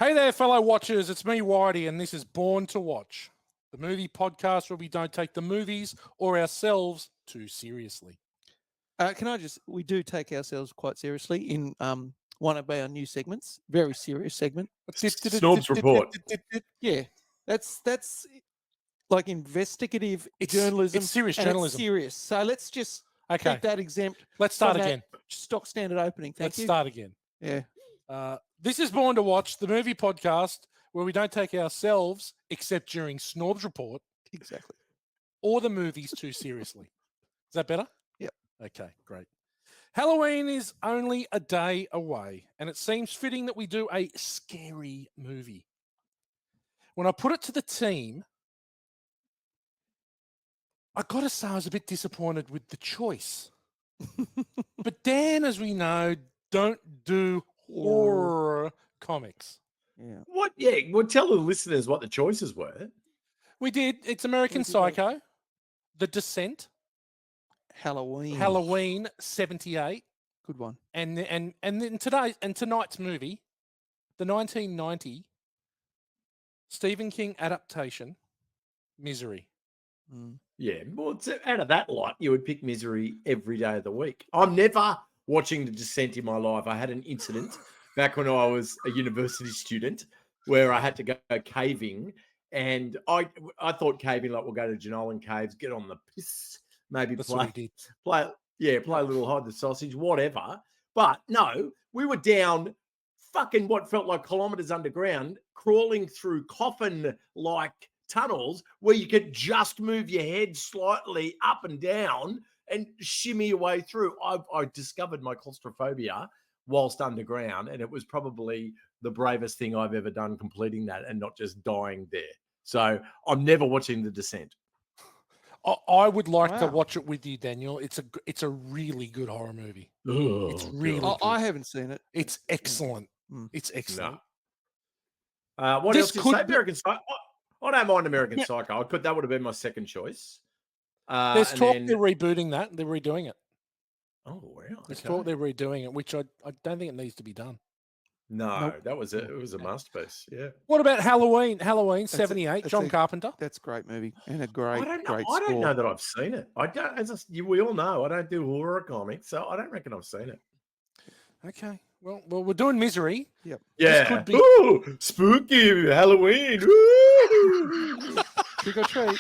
Hey there, fellow watchers. It's me, Whitey, and this is Born to Watch, the movie podcast where we don't take the movies or ourselves too seriously. We do take ourselves quite seriously in one of our new segments, very serious segment. Snobs Report. Yeah, that's like investigative journalism. It's serious and journalism. It's serious. So let's just Okay, keep that exempt. let's start from that again. Stock standard opening. Let's Thank you. start again. Yeah. This is Born to Watch, the movie podcast where we don't take ourselves, except during Snobs Report, Exactly. or the movies too seriously. Is that better? Yep. Okay, great. Halloween is only a day away, and it seems fitting that we do a scary movie. When I put it to the team, I got to say I was a bit disappointed with the choice. But Dan, as we know, don't do horror comics. Yeah. What? Yeah. Well, tell the listeners what the choices were. We did. It's American Psycho, The Descent, Halloween 78, Good one. and then tonight's movie, the 1990 Stephen King adaptation, Misery. Yeah. Well, out of that lot, you would pick Misery every day of the week. I'm never watching The Descent in my life. I had an incident back when I was a university student where I had to go caving, and I thought caving like we'll go to Jenolan Caves, get on the piss, maybe That's what we did. play a little hide the sausage, whatever. But no, we were down fucking what felt like kilometers underground, crawling through coffin-like tunnels where you could just move your head slightly up and down and shimmy your way through. I discovered my claustrophobia whilst underground, and it was probably the bravest thing I've ever done, completing that and not just dying there. So I'm never watching The Descent. I would like to watch it with you, Daniel. It's a really good horror movie. Oh, It's really good. I haven't seen it. It's excellent. It's excellent. No. What This else did you could say? be- American Psycho. I don't mind American Psycho. That would have been my second choice. There's and talk then- they're rebooting that. They're redoing it. Oh wow! There's Okay. talk they're redoing it, which I don't think it needs to be done. No, Nope. it was a masterpiece. Yeah. What about Halloween? Halloween That's a- 78, that's John a- Carpenter. That's a great movie and a great I score. don't know that I've seen it. I don't. We all know I don't do horror comics, so I don't reckon I've seen it. Okay. Well, we're doing Misery. Yep. Yeah. could be- Ooh, spooky Halloween. Ooh. Trick or treat.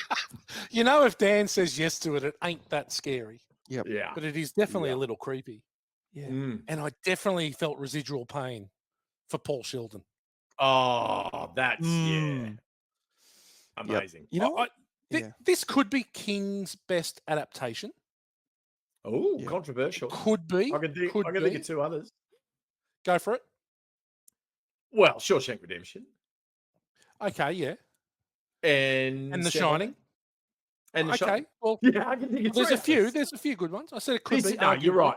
You know, if Dan says yes to it, it ain't that scary, Yeah. but it is definitely Yeah. a little creepy. Yeah. Mm. And I definitely felt residual pain for Paul Sheldon. Oh, that's Mm. amazing. You know what? Yeah. This could be King's best adaptation. Oh, Yeah. controversial. Could be. I can think be. of two others. Go for it. Well, Shawshank Redemption Okay, yeah. and And The Seven. Shining. And The Okay. Shining. Well, Yeah, I can think of there's three a few. others. There's a few good ones. I said it could be. No, you're arguably. right.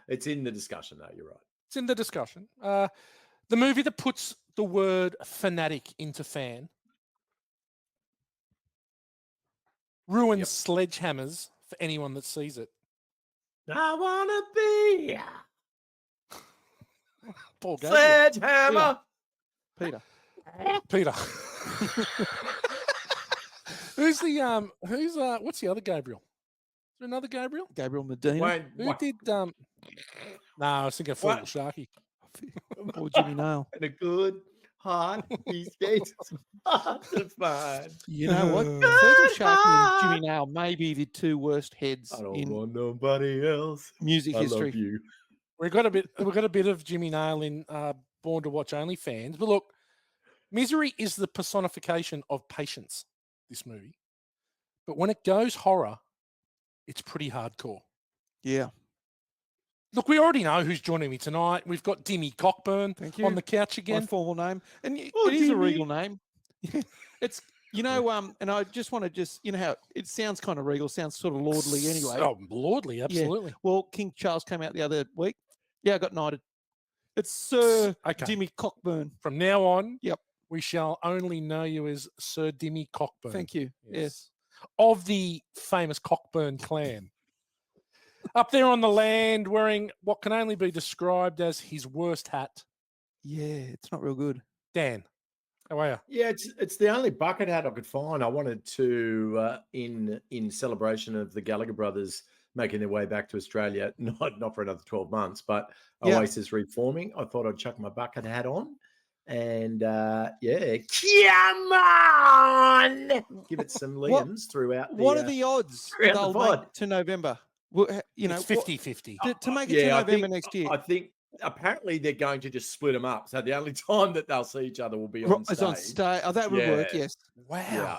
It's in the discussion, though. You're right. It's in the discussion. The movie that puts the word fanatic into fan ruins sledgehammers for anyone that sees it. I wanna be Paul Gabriel. Sledgehammer. Peter. Peter. What's the other Gabriel? Is there another Gabriel? Gabriel Medina. Wayne, Who did no, I was thinking of What? Little Sharky. Or Jimmy Nail. and a good heart. He skates to find. You know what? Good Fecal Sharkey and heart. Jimmy Nail may be the two worst heads I don't in want nobody else. music I history. love you. We've got a bit of Jimmy Nail in Born to Watch Only fans. But look, Misery is the personification of patience, this movie. But when it goes horror, it's pretty hardcore. Yeah. Look, we already know who's joining me tonight. We've got Dimmy Cockburn Thank you. on the couch My again. formal name. And Oh, it is a Jimmy. regal name. It's, and I just want to how it sounds kind of regal, sounds sort of lordly anyway. Oh, lordly, absolutely. Well, King Charles came out the other week. Yeah, I got knighted. It's Sir Okay. Dimmy Cockburn. From now on, Yep. we shall only know you as Sir Dimmy Cockburn. Thank you. Yes. Of the famous Cockburn clan. Up there on the land, wearing what can only be described as his worst hat. Yeah, it's not real good. Dan, how are you? Yeah, it's the only bucket hat I could find. I wanted to in celebration of the Gallagher brothers making their way back to Australia, not for another 12 months, but Yeah. Oasis reforming. I thought I'd chuck my bucket hat on. And yeah, come on, give it some limbs throughout the. What are the odds throughout the they'll pod. make it to November? Well, you know, It's 50-50. to make it to I November think, next year. I think apparently they're going to just split them up. So the only time that they'll see each other will be on It's stage. on stage. Oh, that would work. Yeah. Yes. Wow. Yeah.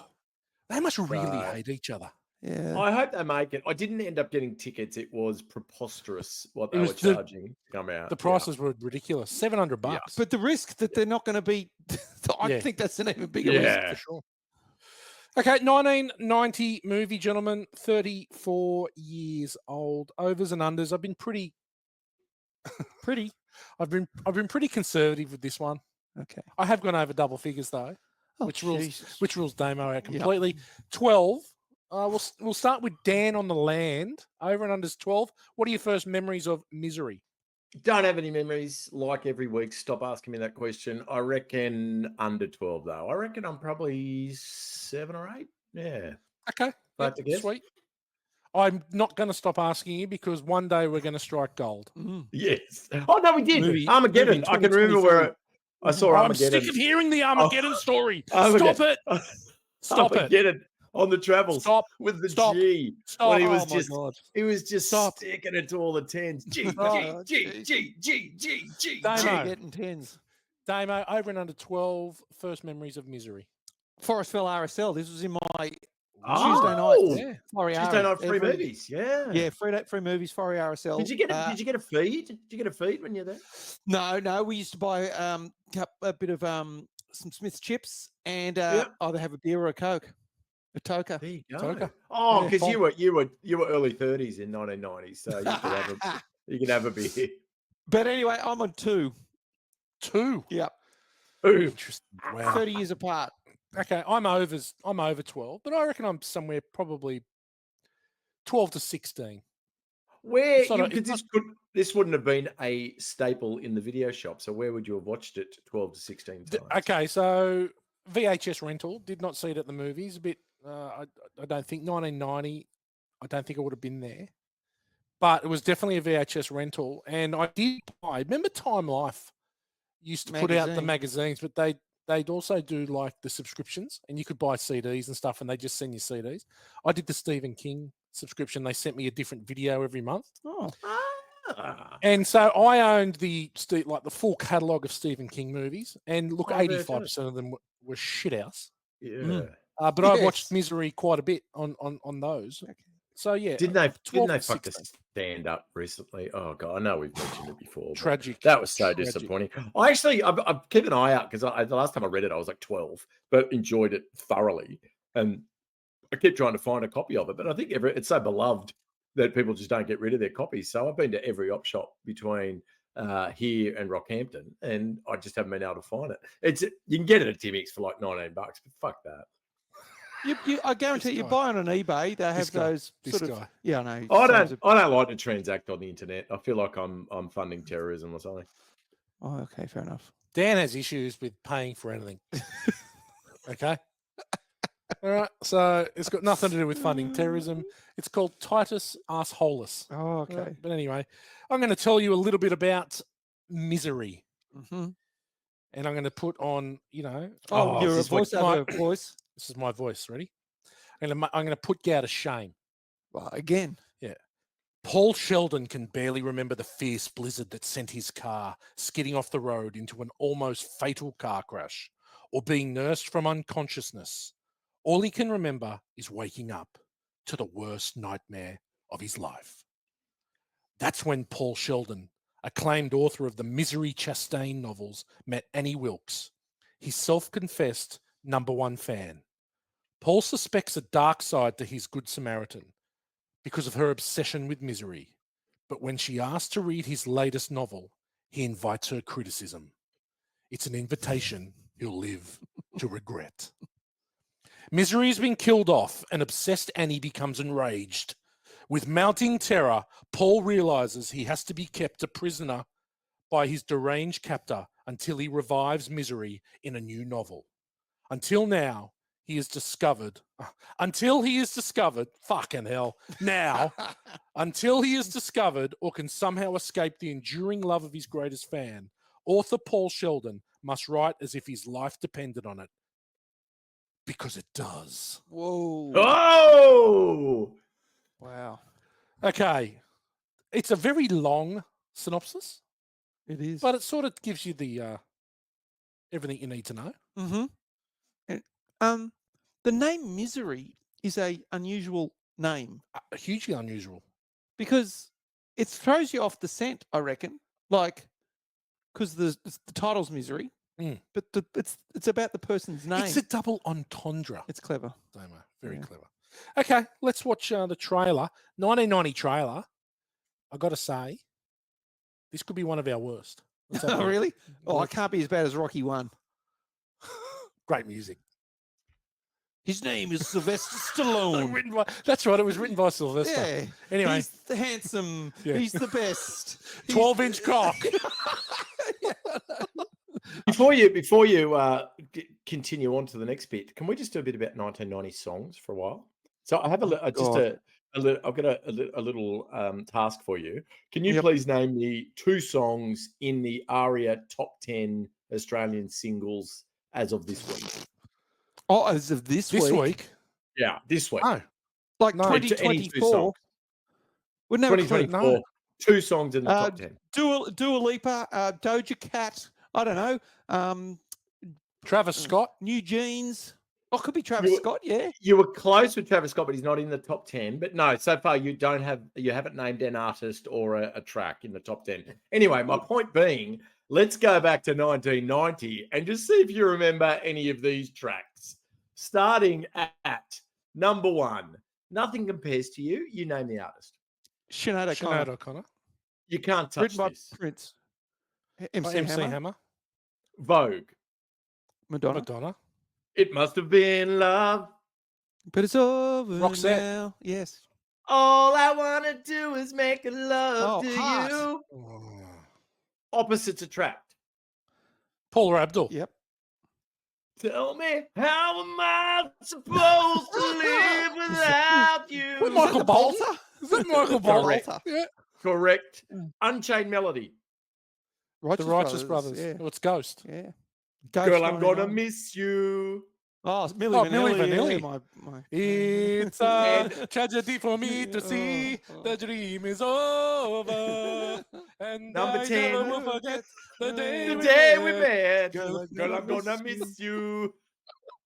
They must really So- hate each other. Yeah. I hope they make it. I didn't end up getting tickets. It was preposterous what they It were was the- charging to come out. The prices were ridiculous. $700. But the risk that they're not going to be, I Yeah. think that's an even bigger Yeah. risk. For sure. Okay, 1990 movie, gentlemen, 34 years old. Overs and unders. I've been pretty. I've been pretty conservative with this one. Okay. I have gone over double figures though, Oh, which rules Jesus. which rules Damo out completely. 12. We'll start with Dan on the land. Over and unders 12. What are your first memories of Misery? Don't have any memories. Like every week, stop asking me that question. I reckon under 12 though. I reckon I'm probably 7 or 8. Yeah. Okay, Right to guess. sweet. I'm not going to stop asking you because one day we're going to strike gold. Mm. Yes. Oh no, we did. Movie- Armageddon. movie I can remember where I saw I'm Armageddon. sick of hearing the Armageddon story. Armageddon. Stop it. Stop it. Armageddon on the travels Stop. with the Stop. G. Stop. When he was Oh, my just God. he was just Stop. sticking it to all the tens. G, Oh, G, jeez. G, G, G, G, Damo. G. Getting tens. Damo, over and under 12, first memories of Misery. Forestville RSL. This was in my Oh, Tuesday night. Yeah. Forey Tuesday night free every- movies. Yeah. Yeah, free movies, Forey RSL. Did you get a feed? Did you get a feed when you're there? No. We used to buy a bit of some Smith's chips and Yep. either have a beer or a Coke, a toker. There you go. Toka. Oh, Yeah, because Paul. you were early 30s in 1990, so you could have a beer. But anyway, I'm on 2. 2. Yep, Ooh. Interesting. Wow. 30 years apart. Okay, I'm over 12, but I reckon I'm somewhere probably 12 to 16. Where It's not a- because it's this wouldn't have been a staple in the video shop. So where would you have watched it 12 to 16 times? Okay, so VHS rental, did not see it at the movies. A bit, I don't think 1990. I don't think I would have been there, but it was definitely a VHS rental. And I did buy. Remember, Time Life used to put out the Magazine. magazines, but they'd also do like the subscriptions, and you could buy CDs and stuff, and they just send you CDs. I did the Stephen King subscription. They sent me a different video every month. Oh, Ah. And so I owned the full catalog of Stephen King movies, and look, Oh, there it 85% of them were shit house. Yeah. But I watched Yes. Misery quite a bit on those. okay. So yeah, Didn't they 12 to fuck the 16. stand up recently? Oh god, I know we've mentioned it before. but Tragic. That was so Tragic. disappointing. I've kept an eye out because the last time I read it, I was like 12, but enjoyed it thoroughly. And I kept trying to find a copy of it, but I think it's so beloved that people just don't get rid of their copies. So I've been to every op shop between here and Rockhampton, and I just haven't been able to find it. You can get it at Timmy's for like $19, but fuck that. I guarantee you guy. buy on an eBay. They have guy. those This sort of. guy. Yeah, I know. I sons don't of- like to transact on the internet. I feel like I'm funding terrorism or something. Oh, okay, fair enough. Dan has issues with paying for anything. Okay. All right. So it's got nothing to do with funding terrorism. It's called Titus Arseholus. Oh, okay. But anyway, I'm going to tell you a little bit about Misery, hmm and I'm going to put on, Oh, you're a this is what voiceover voice. This is my voice. Ready? I'm going to put you out of shame. Well, again. Paul Sheldon can barely remember the fierce blizzard that sent his car skidding off the road into an almost fatal car crash, or being nursed from unconsciousness. All he can remember is waking up to the worst nightmare of his life. That's when Paul Sheldon, acclaimed author of the Misery Chastain novels, met Annie Wilkes, his self-confessed #1 fan. Paul suspects a dark side to his Good Samaritan because of her obsession with misery. But when she asks to read his latest novel, he invites her criticism. It's an invitation he'll live to regret. Misery has been killed off, and obsessed Annie becomes enraged. With mounting terror, Paul realizes he has to be kept a prisoner by his deranged captor until he revives misery in a new novel. Until now, he is discovered. Fucking hell. Now, until he is discovered or can somehow escape the enduring love of his greatest fan, author Paul Sheldon must write as if his life depended on it. Because it does. Whoa. Oh! Wow. Okay. It's a very long synopsis, It is. but it sort of gives you the everything you need to know. Mm-hmm. And, the name Misery is a unusual name Hugely unusual. because it throws you off the scent, I reckon. Like, because the title's Misery, but it's about the person's name. It's a double entendre. It's clever. Damo. Very Yeah. clever. Okay, let's watch the trailer. 1990 trailer. I got to say, this could be one of our worst. Let's have a Oh, look. really? Oh, I Look. can't be as bad as Rocky 1. Great music. His name is Sylvester Stallone. That's right. It was written by Sylvester. Yeah. Anyway. He's the handsome. Yeah. He's the best. 12-inch cock. Before you continue on to the next bit, can we just do a bit about 1990 songs for a while? So I have I've got a little task for you. Can you please name me 2 songs in the ARIA top 10 Australian singles as of this week? Oh, as of this week? Yeah, this week. No. Like No. Any two 2024. songs. Wouldn't have a clue. 2024. No. 2 songs in the top 10. Dua Lipa, Doja Cat. I don't know. Travis Scott. New Jeans. Oh, could be Travis Scott. Yeah. You were close with Travis Scott, but he's not in the top 10. But no, so far you haven't named an artist or a track in the top 10. Anyway, my point being, let's go back to 1990 and just see if you remember any of these tracks. Starting at number 1, Nothing Compares to You. You name the artist. Sinead O'Connor. Sinead O'Connor. You can't touch Written by this. Prince. MC MC Hammer. Hammer. Vogue. Madonna. Madonna. It Must Have Been Love. But it's over Roxette. now. Yes. All I want to do is make love to Heart. you. Oh. Opposites attract. Paula Abdul. Yep. Tell me, how am I supposed to live without you? With Michael Bolton. Is that Michael Bolton? Correct. Yeah. Correct. Unchained Melody. The Righteous Brothers. Yeah. Oh, it's Ghost. Yeah. Girl, I'm gonna 99. miss you. Oh, it's Milli Oh, Vanilli. Milli Vanilli. Yeah, my... It's a tragedy for me to see Oh. the dream is over. And Number I 10. never will forget the day, The day we met. met. Girl, Girl, I'm gonna miss you.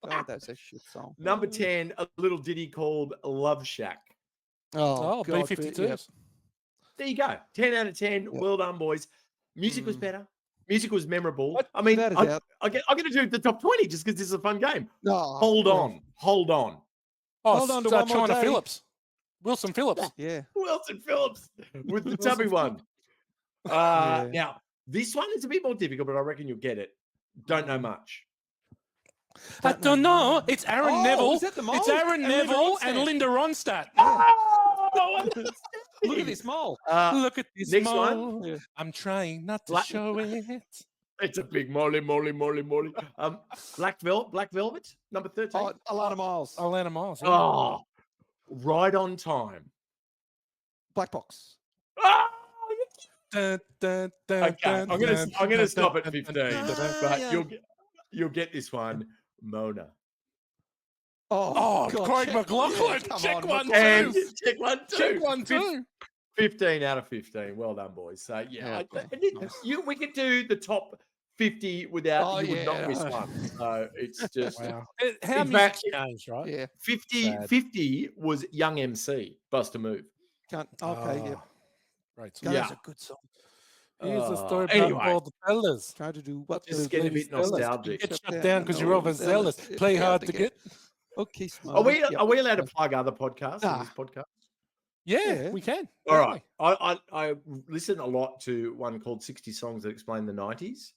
God, that's a shit song. Number 10, a little ditty called Love Shack. Oh, God, B-52s. yep. There you go. 10 out of 10. Yep. Well done, boys. Music was better. Music was memorable. What? I mean, Without a I'm doubt. going to do the top 20 just because this is a fun game. No, Hold on. Hold on to one more China day. Phillips. Wilson Phillips. Yeah. Wilson Phillips with the Wilson tubby one. Yeah. Now, this one is a bit more difficult, but I reckon you'll get it. Don't know much. I don't know. It's Aaron Oh, Neville. is that the mole? It's Aaron And Linda Neville Ronstadt. and Linda Ronstadt. Oh, Look at this mole. Look at this next mole. one. Yeah. I'm trying not to Black- show it. It's a big moly. Black Velvet, number 13. Oh, Alana Miles. Atlanta Miles. Yeah. Oh, right on time. Black Box. Oh, Dun, dun, dun, okay, dun, I'm gonna dun, stop dun, at dun, 15, dun, dun, dun. but yeah. you'll get this one, Mona. Oh, God, Craig check- McLaughlin. yeah, come Check on, one, And two. check one, two. Check one, two. 15 out of 15. Well done, boys. So Yeah, we could do the top 50 without Oh, you would not yeah. miss one. So it's just Wow. How In music fact- changed, right? Yeah. 50 was Young MC, Bust a Move. Can't. Okay. Yep. Right. God, Yeah. That's a good song. Here's a story about Anyway. all the fellas. Try to do what? Just the getting a ladies bit tell us. nostalgic. Get Shut shut down because you're overzealous. Play hard to get. Okay. Are we allowed to plug other podcasts on Nah. this podcast? Yeah, Yeah. we can. All right. I listen a lot to one called 60 Songs That Explain the 90s.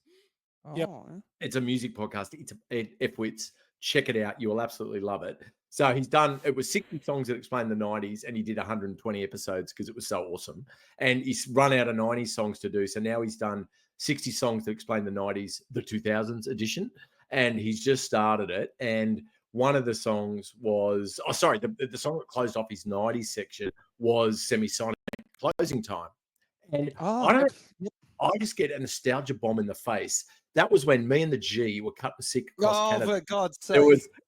Yep. Oh, It's a music podcast. It's F-Wits. Check it out. You will absolutely love it. So it was 60 songs that explain the 90s, and he did 120 episodes because it was so awesome. And he's run out of 90s songs to do. So now he's done 60 Songs That Explain the 90s, the 2000s edition. And he's just started it. And one of the songs was, the song that closed off his 90s section was Semisonic Closing Time. And I just get a nostalgia bomb in the face. That was when me and the G were cutting sick across Canada. For God's sake.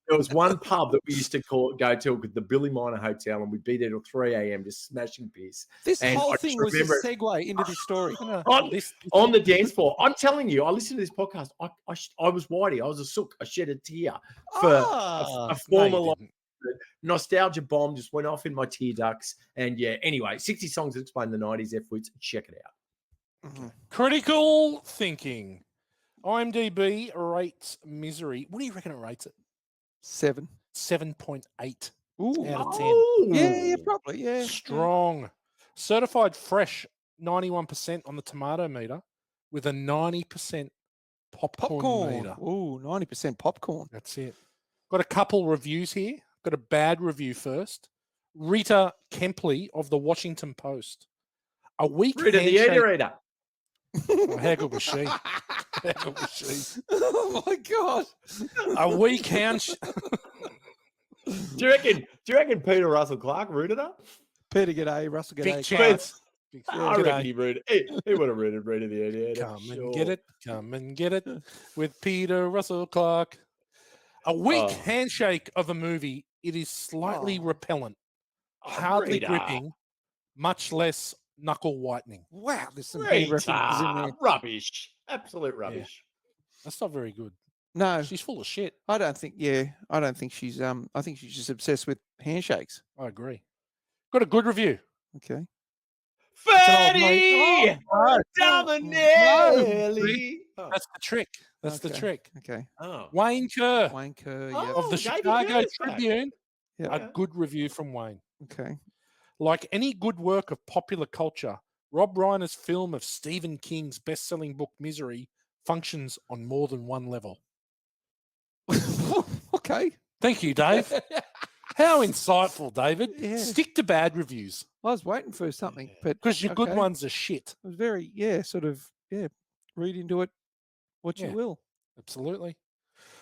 There was one pub that we used to go to, the Billy Miner Hotel, and we'd be there till 3 a.m. just smashing piss. This whole thing was a segue into this story. On the dance floor. I'm telling you, I listened to this podcast. I was whitey. I was a sook. I shed a tear for a former life. Nostalgia bomb just went off in my tear ducts. And yeah, anyway, 60 Songs That Explain the 90s F-words. Check it out. Mm-hmm. Critical thinking. IMDb rates Misery. What do you reckon it rates it? 7. 7.8 out of 10. Yeah, probably. Yeah. Strong. Certified fresh, 91% on the tomato meter with a 90% popcorn meter. Ooh, 90% popcorn. That's it. Got a couple reviews here. Got a bad review first. Rita Kempley of the Washington Post. A weak Rita the Eater. Oh, how good was she? How good was she? Oh my God. A weak handshake. Do you reckon Peter Russell Clark rooted her? Peter get A, Russell get Big A. chance. I reckon he rooted. He would have rooted the Idiot. Come and get it with Peter Russell Clark. A weak handshake of a movie. It is slightly repellent, hardly gripping, much less knuckle whitening. Wow, there's some big references in there. Rubbish. Absolute rubbish. Yeah. That's not very good. No. She's full of shit. I don't think she's I think she's just obsessed with handshakes. I agree. Got a good review. Okay. Freddie Dominelli. That's the trick. That's the trick. Okay. Wayne Kerr of the Chicago Tribune. Yeah. A good review from Wayne. Okay. Like any good work of popular culture, Rob Reiner's film of Stephen King's best-selling book Misery functions on more than one level. Okay. Thank you, Dave. How insightful, David. Yeah. Stick to bad reviews. I was waiting for something, but because your good ones are shit. It was very, read into it what you will. Absolutely.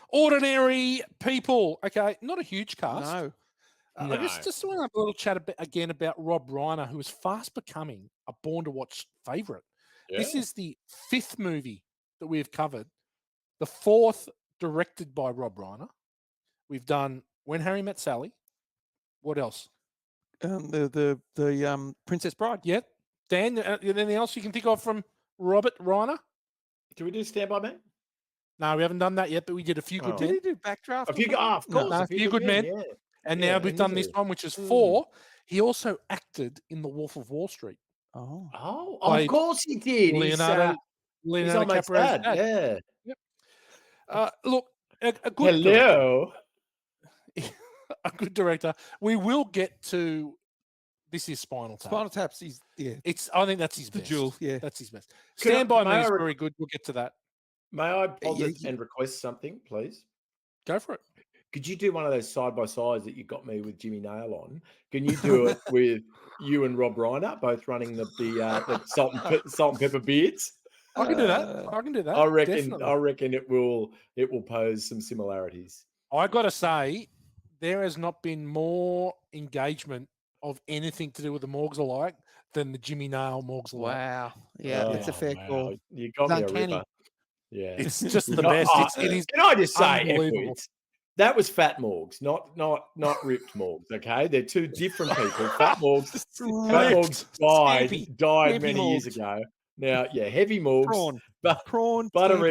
Ordinary people. Okay, not a huge cast. No. I just want to have a little chat again about Rob Reiner, who is fast becoming a Born to Watch favorite. Yeah. This is the 5th movie that we have covered, the 4th directed by Rob Reiner. We've done When Harry Met Sally. What else? The Princess Bride. Yeah. Dan, anything else you can think of from Robert Reiner? Do we do Stand By Me? No, we haven't done that yet, but we did a few good men. Did he do Backdraft? Of course. A few good men. Yeah. And now we've done this one, which is 4. He also acted in The Wolf of Wall Street. Oh, of course he did. Leonardo DiCaprio's dad. Yeah. Yep. Look, a good director, a good director. We will get to. This is Spinal Tap. Spinal Tap's I think that's his best. Jewel, that's his best. Stand By Me is very good. We'll get to that. May I posit and request something, please? Go for it. Could you do one of those side-by-sides that you got me with Jimmy Nail on? Can you do it with you and Rob Reiner, both running the salt and pepper beards? I can do that. I reckon it will pose some similarities. I got to say, there has not been more engagement of anything to do with the Morgs Alike than the Jimmy Nail Morgs Alike. Wow. Yeah, that's a fair call. You got me a ripper. Yeah. It's just the best. It is can I just say, that was Fat Morgs, not ripped Morgs, okay? They're two different people. Fat Morgs died many years ago. Now, heavy Morgs. Butter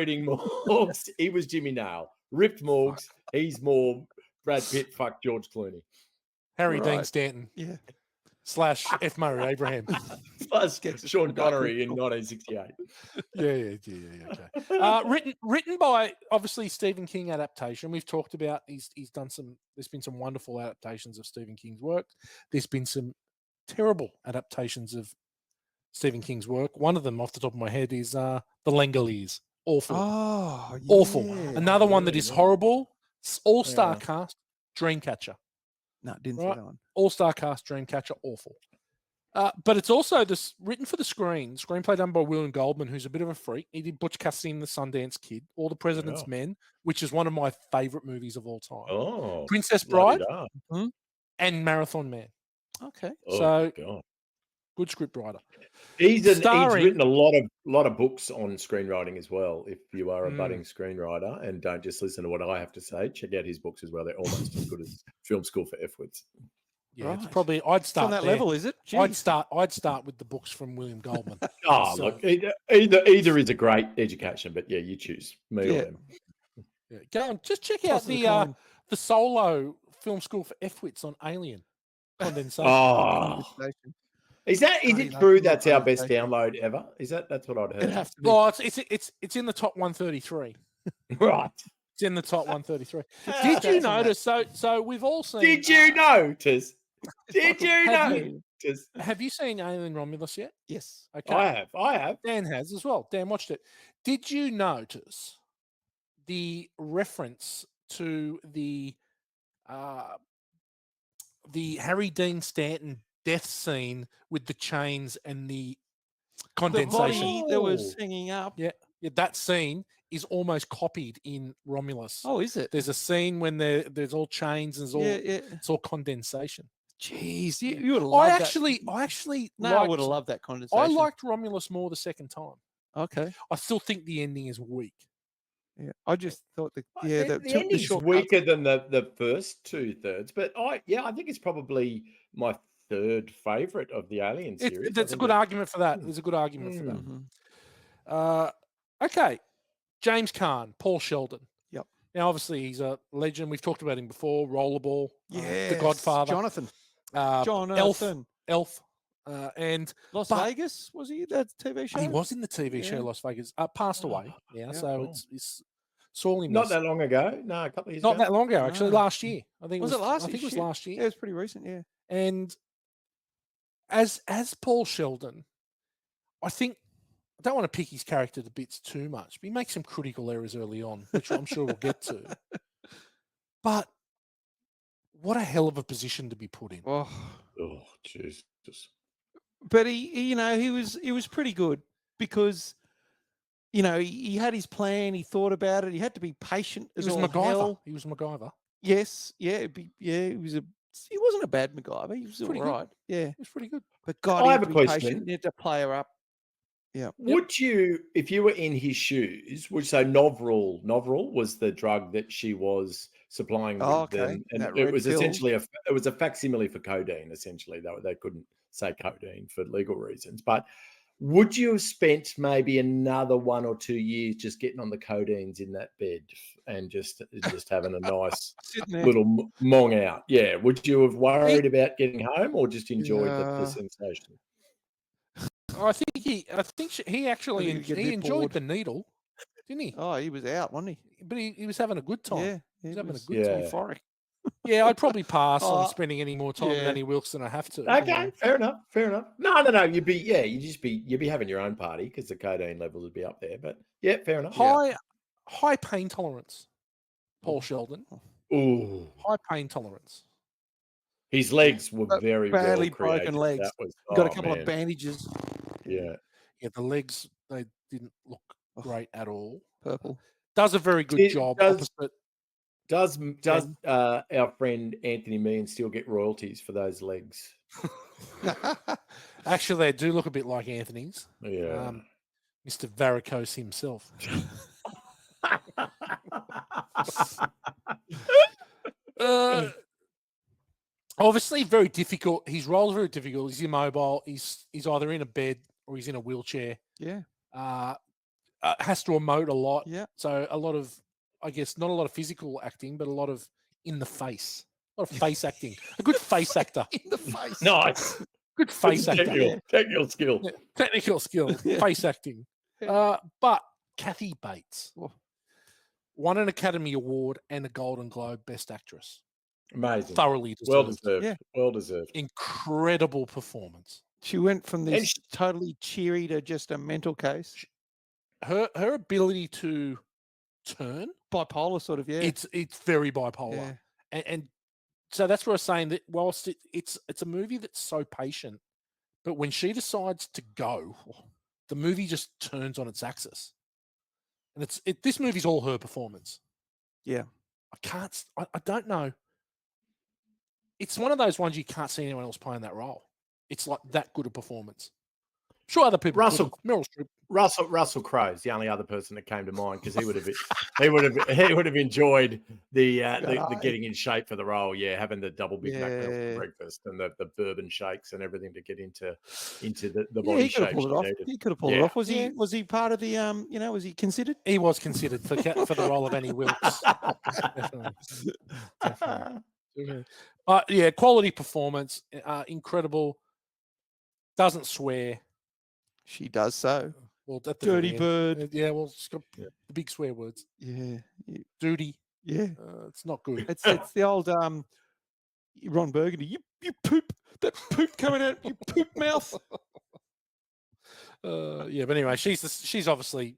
eating Morgs. He was Jimmy Nail. Ripped Morgs, he's more Brad Pitt, fuck George Clooney. Harry Dean Stanton. Yeah. / F. Murray Abraham. / Sean Connery in 1968. Okay. Written by obviously Stephen King adaptation. We've talked about he's done some. There's been some wonderful adaptations of Stephen King's work. There's been some terrible adaptations of Stephen King's work. One of them, off the top of my head, is The Langoliers. Awful. Oh, yeah. Awful. Another one that is horrible. All-star cast. Dreamcatcher. No, didn't see that one. All-star cast, Dreamcatcher, awful. But it's also written for the screen. Screenplay done by William Goldman, who's a bit of a freak. He did Butch Cassidy and the Sundance Kid, All the President's Men, which is one of my favorite movies of all time. Oh, Princess Bride bloody and Marathon Man. Okay. Oh, So God. good script writer. He's Starring- written a lot of books on screenwriting as well. If you are a budding screenwriter and don't just listen to what I have to say, check out his books as well. They're almost as good as Film School for F-words. Yeah, it's Right. probably I'd It's start on that there. level, is it? I'd Jeez. start with the books from William Goldman. Oh, So- look, either is a great education, but yeah, you choose me or Yeah. them. Yeah. Go on, just check Toss out of the the coin. solo Film School for F-wits on Alien condensation. Oh, Condensation. is Funny it enough, true not that's our best condensation. download ever? That's what I'd It'd heard. have to be. Well, it's in the top 133. Right. It's in the top 133. Just Did stats you on that. notice? So we've all seen. Did you notice? Did you Have you- notice? Have you seen Alien Romulus yet? Yes. Okay, I have. Dan has as well. Dan watched it. Did you notice the reference to the Harry Dean Stanton death scene with the chains and the The condensation? body that was Oh. hanging up. Yeah, that scene is almost copied in Romulus. Oh, is it? There's a scene when there's all chains and Yeah. it's all condensation. Jeez, Yeah. you would have I loved actually that. No, I liked, would have loved that condensation. I liked Romulus more the second time. Okay. I still think the ending is weak. Yeah. I just thought that. The Yeah. ending's shortcuts. weaker than the first 2/3, but I think it's probably my third favorite of the Alien series. That's a good argument for that. There's a good argument for that. Mhm. Okay, James Caan, Paul Sheldon. Yep. Now, obviously, he's a legend. We've talked about him before. Rollerball, Yes. The Godfather, Jonathan. Elf, and Las but- Vegas, was he that TV show? he was in the TV show Yeah. Las Vegas. Passed away. Yeah, Yeah. so Oh. it's sorely Not missed. that long ago. No, a couple of years Not ago. that long ago, actually. No. Last year, I think. Was it last I think year? it was Shit. last year. Yeah, it was pretty recent. Yeah. And as Paul Sheldon, I think I don't want to pick his character to bits too much, but he makes some critical errors early on, which I'm sure we'll get to. But what a hell of a position to be put in. Oh. Oh, Jesus. But he was pretty good because he had his plan. He thought about it. He had to be patient He as was all MacGyver. hell. He was MacGyver. Yes, yeah, he wasn't a bad MacGyver. He was Pretty all good. right. Yeah, He was pretty good. but God, I he have had a to be question. patient. He had to play her up. Yeah. Would you, if you were in his shoes, would you say Novril was the drug that she was supplying with? Oh, okay. And That it red was pill. essentially a facsimile for codeine. Essentially, they couldn't say codeine for legal reasons. But would you have spent maybe another 1 or 2 years just getting on the codeines in that bed and just having a nice Sitting there. little mong out? Yeah. Would you have worried about getting home or just enjoyed the sensation? I think he actually think he'd get a he bit enjoyed bored. the needle, didn't he? Oh, he was out, wasn't he? But he was having a good time. Yeah, he was having a good yeah. time. euphoric. Yeah, I'd probably pass on Oh, spending any more time with yeah. Danny Wilkes than I have to. Okay, fair enough. No. You'd be having your own party because the codeine levels would be up there. But yeah, fair enough. High pain tolerance. Paul Sheldon. Ooh, High pain tolerance. his legs were very badly well created. broken legs. That was, Got a oh, couple man. of bandages. Yeah. Yeah, the legs, they didn't look great at all. Purple. Does a very good job opposite. Does our friend Anthony Meehan still get royalties for those legs? Actually, they do look a bit like Anthony's. Yeah. Mr. Varicose himself. Obviously, very difficult. His role's very difficult. He's immobile. He's either in a bed or he's in a wheelchair. Yeah. Has to emote a lot. Yeah. So a lot of, I guess, not a lot of physical acting, but a lot of in the face. A lot of face acting. A good face actor. In the face. Nice. Good face actor. Technical skill. Yeah, technical skill. Face acting. But Kathy Bates won an Academy Award and a Golden Globe Best Actress. Amazing. Thoroughly deserved. Well deserved. Yeah. Well deserved. Incredible performance. She went from this she- totally cheery to just a mental case. Her ability to turn, Bipolar sort of, yeah. it's very bipolar. Yeah. And so that's where I was saying that whilst it's a movie that's so patient, But when she decides to go, the movie just turns on its axis. And this movie's all her performance. Yeah. I don't know. It's one of those ones you can't see anyone else playing that role. It's like that good a performance. Sure, other people. Russell Meryl Streep. Russell Crowe's the only other person that came to mind because he would have enjoyed the getting in shape for the role. Yeah, having the double Big Mac meal for breakfast and the bourbon shakes and everything to get into the body shape. He could have pulled it off. Was he part of the was he considered? He was considered for the role of Annie Wilkes. Definitely. But yeah, quality performance, incredible. Doesn't swear. She does so. Well, dirty bird. Yeah, well, it's got the big swear words. Yeah. Duty. Yeah. It's not good. It's the old Ron Burgundy. You poop. That poop coming out. You poop mouth. Yeah, but anyway, she's obviously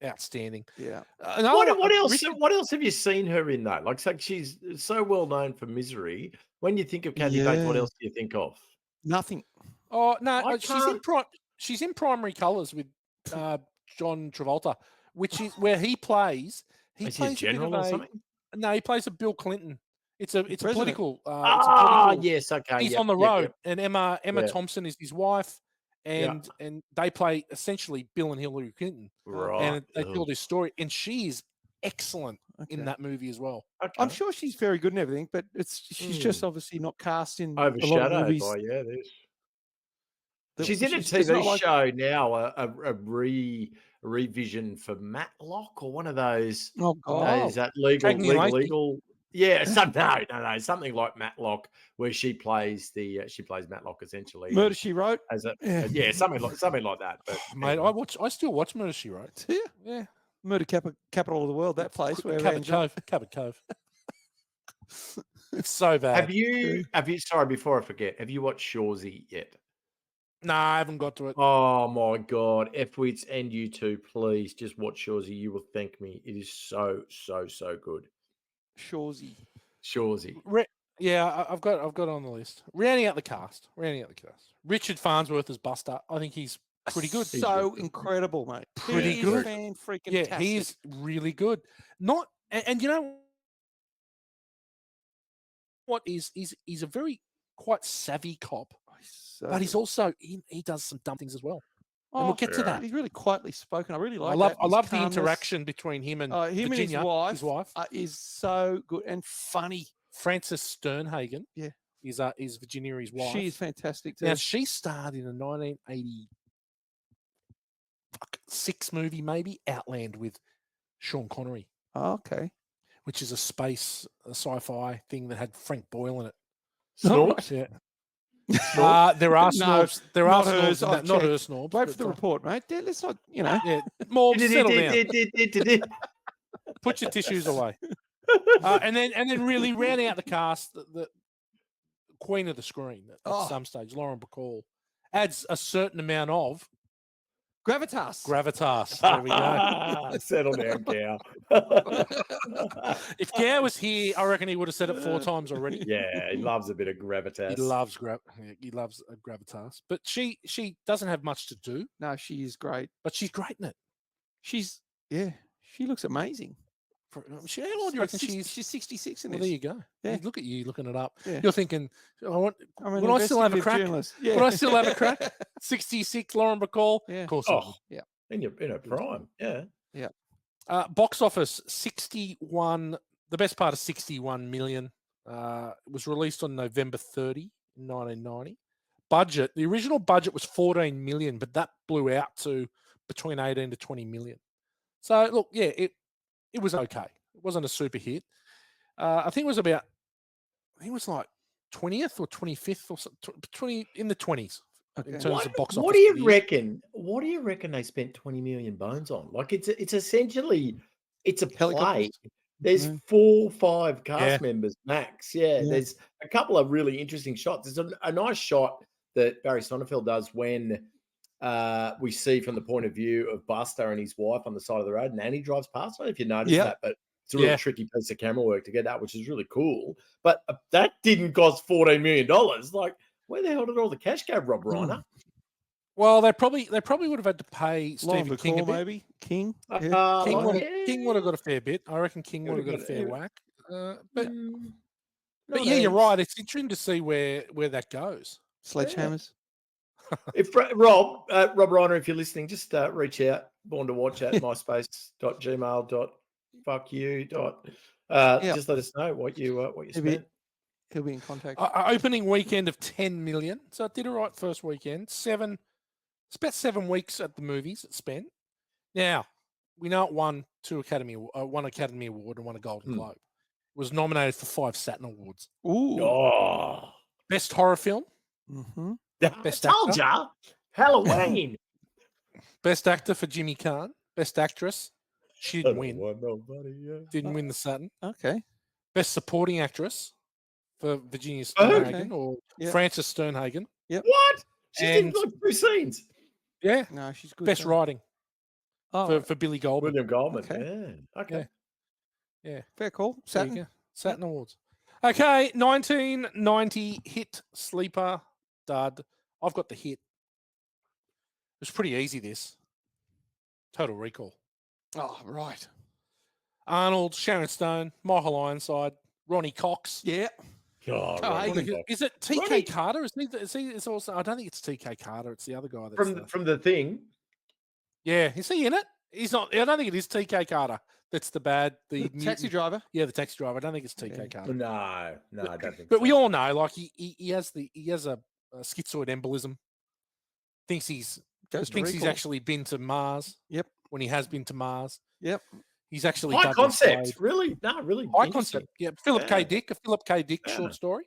outstanding. Yeah. What else? What else have you seen her in though? Like she's so well known for Misery. When you think of Kathy Bates, what else do you think of? Nothing. Oh no, she's in Primary Colours with John Travolta, which is where he plays. He Is plays he a general or something? No, he plays a Bill Clinton. It's a political. Yes, okay. He's on the road, and Emma Thompson is his wife, and they play essentially Bill and Hillary Clinton. Right. And they tell this story, and she is excellent in that movie as well. Okay. I'm sure she's very good and everything, but she's just obviously not cast in overshadowed a lot of movies. By she's in a TV show now, a revision for Matlock or one of those. Oh God! Is that legal? Yeah, something like Matlock, where she plays Matlock essentially. Murder She Wrote. Something like that. But mate, I still watch Murder She Wrote. Yeah. Murder capital of the world. That place where Cabot Cove. It's so bad. Have you? Sorry, before I forget, have you watched Shawsey yet? No, I haven't got to it. Oh my God, F-Wits and you two, please just watch Shawsey. You will thank me. It is so good. Shawsey. Yeah, I've got it on the list. Rounding out the cast. Richard Farnsworth as Buster. I think he's pretty good. So incredible, mate. Pretty good. Fan-freaking-tastic. Yeah, he is really good. And you know what is he's a very quite savvy cop, but he's also he does some dumb things as well. And we'll get to that. He's really quietly spoken. I really like. I love the interaction between him and Virginia, and his wife. Is so good and funny. Frances Sternhagen, is Virginia, his wife. She's fantastic too. Now she starred in a 1986 movie, maybe Outland, with Sean Connery. Oh, okay. Which is a sci-fi thing that had Frank Boyle in it. Snorks? Yeah. There are snorbs. There are snorbs. Not her snorbs. Wait for the report, mate. Let's not, Yeah. More settle down. Put your tissues away. And then really rounding out the cast, the queen of the screen at some stage, Lauren Bacall, adds a certain amount of gravitas. There we go. Settle down, Cow. If Cow was here, I reckon he would have said it 4 times already. Yeah, he loves a bit of gravitas. He loves a gravitas. But she doesn't have much to do. No, she is great. But she's great in it. She looks amazing. How old do you reckon she's? She's 66 in this. There you go. Yeah. Look at you looking it up. Yeah. You're thinking, would I still have a crack? Yeah. Would I still have a crack? 66, Lauren Bacall. Yeah. Of course. Yeah. In her prime. Yeah. Yeah. Box office 61. The best part of 61 million. It was released on November 30, 1990. Budget. The original budget was 14 million, but that blew out to between 18 to 20 million. So look, it was okay. It wasn't a super hit. I think it was like 20th or 25th or 20 in the 20s in terms of box office. What do you reckon? What do you reckon they spent 20 million bones on? Like it's essentially a play. There's 4 or 5 cast members max. Yeah, there's a couple of really interesting shots. There's a nice shot that Barry Sonnenfeld does when we see from the point of view of Buster and his wife on the side of the road, and Annie drives past. I don't know if you noticed that, but it's a really tricky piece of camera work to get that, which is really cool. But that didn't cost $14 million. Like, where the hell did all the cash go, Rob Reiner? Well, they probably would have had to pay Lauren Stephen King a Bacall, bit. maybe King. Yeah. King would yeah. have got a fair bit. I reckon King He would have would've got a got- fair he- whack. But Not yeah, you're heaps. right. It's interesting to see where that goes. Sledgehammers. If Rob Reiner, if you're listening, just reach out. Born to watch at myspace.gmail.fuckyou. Just let us know what you spent. He'll be in contact. Opening weekend of 10 million. So it did a right first weekend. It's about 7 weeks at the movies it spent. Now, we know it won one Academy Award and won a Golden Globe. It was nominated for 5 Saturn Awards. Ooh. Oh, Best horror film. Mm-hmm. Best told actor. ya. Halloween. Best actor for Jimmy Caan. Best actress. She didn't win. Nobody, yeah. Didn't win the Saturn. Okay. Best supporting actress for Virginia Oh, Sternhagen okay. or Yep. Frances Sternhagen. What? She's in And- like 2 scenes. Yeah. No, she's good. Best though. writing Oh, for Billy Goldman. William Goldman. Okay. Yeah. Okay. Yeah. fair call. There you Saturn. go. Saturn Awards. Okay, 1990 hit sleeper dud. I've got the hit. It was pretty easy, this. Total Recall. Oh, right. Arnold, Sharon Stone, Michael Ironside, Ronnie Cox. Yeah. God, Oh, Ronnie Hagen. Cox. Is it TK Ronnie- Carter? It's also. I don't think it's TK Carter. It's the other guy. That's from the thing. yeah, is he in it? He's not. I don't think it is TK Carter. That's the bad. The Taxi mutant- driver. Yeah, the taxi driver. I don't think it's TK Yeah. Carter. No, I don't think. But so. we all know, like he has a schizoid embolism. Thinks he's Recall. actually been to Mars. Yep. When he has been to Mars. Yep. He's actually high Douglas concept. Slade. Really? No, really. High interesting. concept. Yeah. Philip K. Yeah. Dick, a Philip K. Dick Yeah. short story.